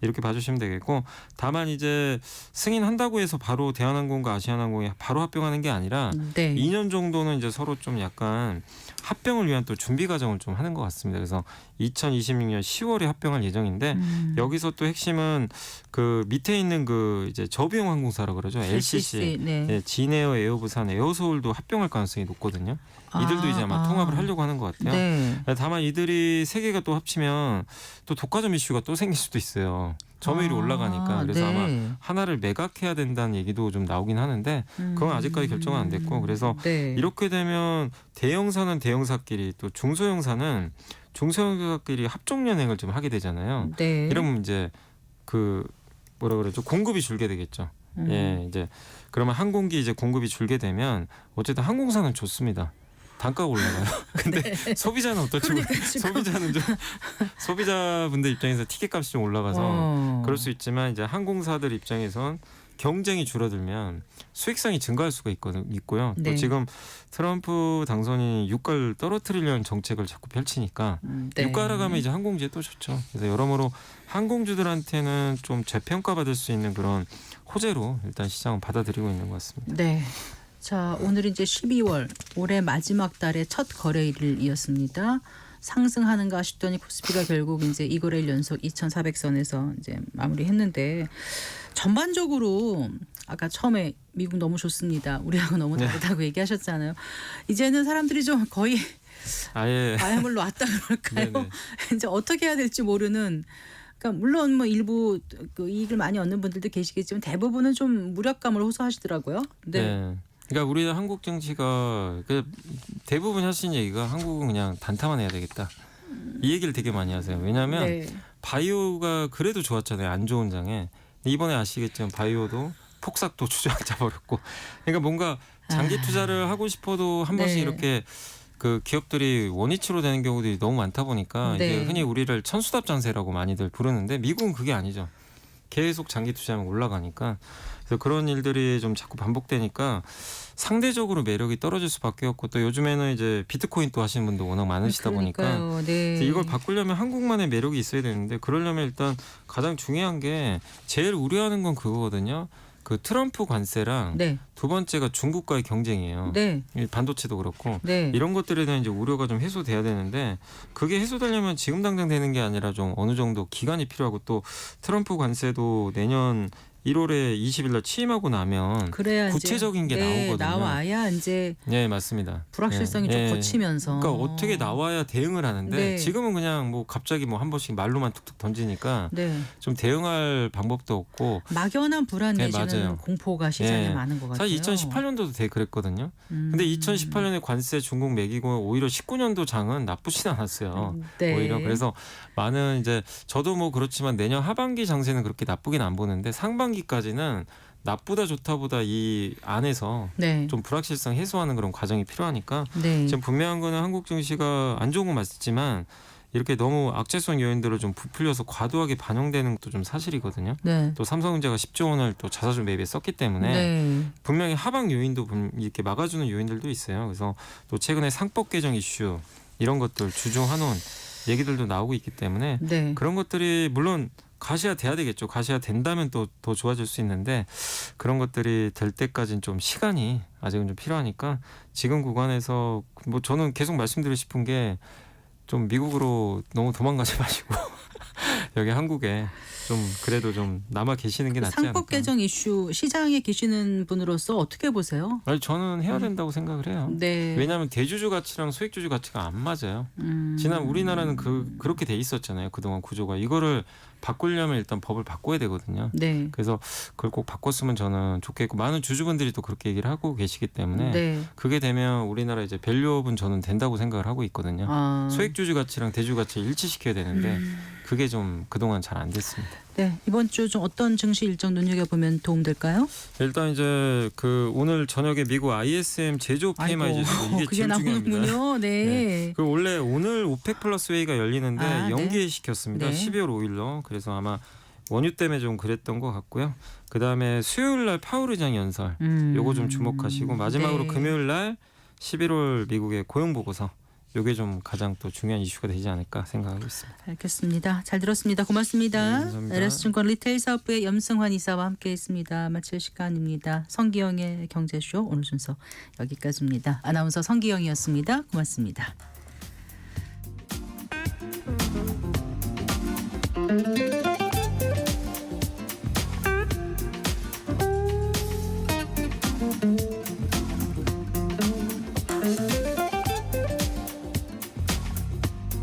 이렇게 봐주시면 되겠고 다만 이제 승인한다고 해서 바로 대한항공과 아시아나항공이 바로 합병하는 게 아니라
네.
2년 정도는 이제 서로 좀 약간 합병을 위한 또 준비 과정을 좀 하는 것 같습니다. 그래서 2026년 10월에 합병할 예정인데 여기서 또 핵심은 그 밑에 있는 그 이제 저비용 항공사라고 그러죠. LCC,
네.
네, 진에어, 에어부산, 에어서울도 합병할 가능성이 높거든요. 이들도 이제 아마 통합을 하려고 하는 것 같아요.
네.
다만 이들이 세 개가 또 합치면 또 독과점 이슈가 또 생길 수도 있어요. 점유율이 올라가니까. 그래서
네.
아마 하나를 매각해야 된다는 얘기도 좀 나오긴 하는데 그건 아직까지 결정은 안 됐고 그래서
네.
이렇게 되면 대형사는 대형사끼리 또 중소형사는 중소형사끼리 합종연행을 좀 하게 되잖아요.
네.
이러면 이제 그 뭐라 그러죠? 공급이 줄게 되겠죠. 예, 이제 그러면 항공기 이제 공급이 줄게 되면 어쨌든 항공사는 좋습니다. 단가가 올라가요. 근데 소비자는 어떨지 소비자는 좀 소비자분들 입장에서 티켓값이 좀 올라가서 그럴 수 있지만 이제 항공사들 입장에선 경쟁이 줄어들면 수익성이 증가할 수가 있고요.
네.
또 지금 트럼프 당선인이 유가를 떨어뜨리려는 정책을 자꾸 펼치니까
네.
유가라 가면 이제 항공주에 또 좋죠. 그래서 여러모로 항공주들한테는 좀 재평가받을 수 있는 그런 호재로 일단 시장은 받아들이고 있는 것 같습니다.
네. 자, 오늘 이제 12월 올해 마지막 달의 첫 거래일이었습니다. 상승하는가 싶더니 코스피가 결국 이제 2거래일 연속 2,400선에서 이제 마무리했는데 전반적으로 아까 처음에 미국 너무 좋습니다. 우리하고 너무 다르다고 얘기하셨잖아요. 이제는 사람들이 좀 거의
아예
마야물로 왔다 그럴까요?
네네.
이제 어떻게 해야 될지 모르는. 그러니까 물론 뭐 일부 그 이익을 많이 얻는 분들도 계시겠지만 대부분은 좀 무력감을 호소하시더라고요.
네. 그러니까 우리 한국 정치가 대부분 하시는 얘기가 한국은 그냥 단타만 해야 되겠다. 이 얘기를 되게 많이 하세요. 왜냐하면
네.
바이오가 그래도 좋았잖아요. 안 좋은 장에. 이번에 아시겠지만 바이오도 폭삭도 주저앉아 버렸고. 그러니까 뭔가 장기 투자를 하고 싶어도 한 번씩
네.
이렇게 그 기업들이 원위치로 되는 경우들이 너무 많다 보니까
네.
이제 흔히 우리를 천수답 장세라고 많이들 부르는데 미국은 그게 아니죠. 계속 장기 투자하면 올라가니까 그래서 그런 일들이 좀 자꾸 반복되니까 상대적으로 매력이 떨어질 수밖에 없고 또 요즘에는 이제 비트코인 또 하시는 분도 워낙 많으시다 보니까
그러니까요. 네.
그래서 이걸 바꾸려면 한국만의 매력이 있어야 되는데 그러려면 일단 가장 중요한 게 제일 우려하는 건 그거거든요. 그 트럼프 관세랑
네.
두 번째가 중국과의 경쟁이에요.
네.
이 반도체도 그렇고
네.
이런 것들에 대한 이제 우려가 좀 해소돼야 되는데 그게 해소되려면 지금 당장 되는 게 아니라 좀 어느 정도 기간이 필요하고 또 트럼프 관세도 내년 1월에 20일 날 취임하고 나면
그래야
구체적인 게
이제,
나오거든요.
나와야 이제
네, 맞습니다.
불확실성이 좀 거치면서.
그러니까 어떻게 나와야 대응을 하는데
네.
지금은 그냥 뭐 갑자기 뭐 한 번씩 말로만 툭툭 던지니까
네.
좀 대응할 방법도 없고
막연한 불안
네,
내지는
맞아요.
공포가 시장에
네.
많은 것 같아요.
사실 2018년도도 되게 그랬거든요. 근데 2018년에 관세 중국 매기고 오히려 19년도 장은 나쁘진 않았어요.
네.
오히려 그래서 많은 이제 저도 뭐 그렇지만 내년 하반기 장세는 그렇게 나쁘긴 안 보는데 상반기까지는 나쁘다 좋다보다 이 안에서
네.
좀 불확실성 해소하는 그런 과정이 필요하니까
네.
지금 분명한 거는 한국 증시가 안 좋은 건 맞지만 이렇게 너무 악재성 요인들을 좀 부풀려서 과도하게 반영되는 것도 좀 사실이거든요.
네.
또 삼성전자가 10조 원을 또 자사주 매입에 썼기 때문에
네.
분명히 하방 요인도 이렇게 막아주는 요인들도 있어요. 그래서 또 최근에 상법 개정 이슈 이런 것들 주중하놓은 얘기들도 나오고 있기 때문에
네.
그런 것들이 물론 가셔야 돼야 되겠죠. 가셔야 된다면 또 더 좋아질 수 있는데 그런 것들이 될 때까지는 좀 시간이 아직은 좀 필요하니까 지금 구간에서 뭐 저는 계속 말씀드리고 싶은 게 좀 미국으로 너무 도망가지 마시고 여기 한국에 좀 그래도 좀 남아 계시는 게 낫지 않을까.
상법 개정 이슈 시장에 계시는 분으로서 어떻게 보세요?
아니, 저는 해야 된다고 생각을 해요.
네.
왜냐하면 대주주 가치랑 소액주주 가치가 안 맞아요. 지난 우리나라는 그렇게 돼 있었잖아요. 그동안 구조가. 이거를 바꾸려면 일단 법을 바꿔야 되거든요.
네.
그래서 그걸 꼭 바꿨으면 저는 좋겠고 많은 주주분들이 또 그렇게 얘기를 하고 계시기 때문에
네.
그게 되면 우리나라 이제 밸류업은 저는 된다고 생각을 하고 있거든요.
아.
소액주주 가치랑 대주주 가치 일치시켜야 되는데 그게 좀 그동안 잘 안 됐습니다.
네. 이번 주 좀 어떤 증시 일정 눈여겨보면 도움될까요?
일단 이제 그 오늘 저녁에 미국 ISM 제조 PMI 지수 이게
그게
제일 중요합니다.
나오는군요. 네.
그 원래 오늘 오펙 플러스 회의가 열리는데
아, 네.
연기시켰습니다.
네.
12월 5일로. 그래서 아마 원유 때문에 좀 그랬던 것 같고요. 그다음에 수요일 날 파월 의장 연설 요거 좀 주목하시고 마지막으로
네.
금요일 날 11월 미국의 고용 보고서 요게 좀 가장 또 중요한 이슈가 되지 않을까 생각하고 있습니다.
알겠습니다. 잘 들었습니다. 고맙습니다.
네, 감사합니다.
LS증권 리테일 사업부의 염승환 이사와 함께했습니다. 마칠 시간입니다. 성기영의 경제쇼 오늘 순서 여기까지입니다. 아나운서 성기영이었습니다. 고맙습니다.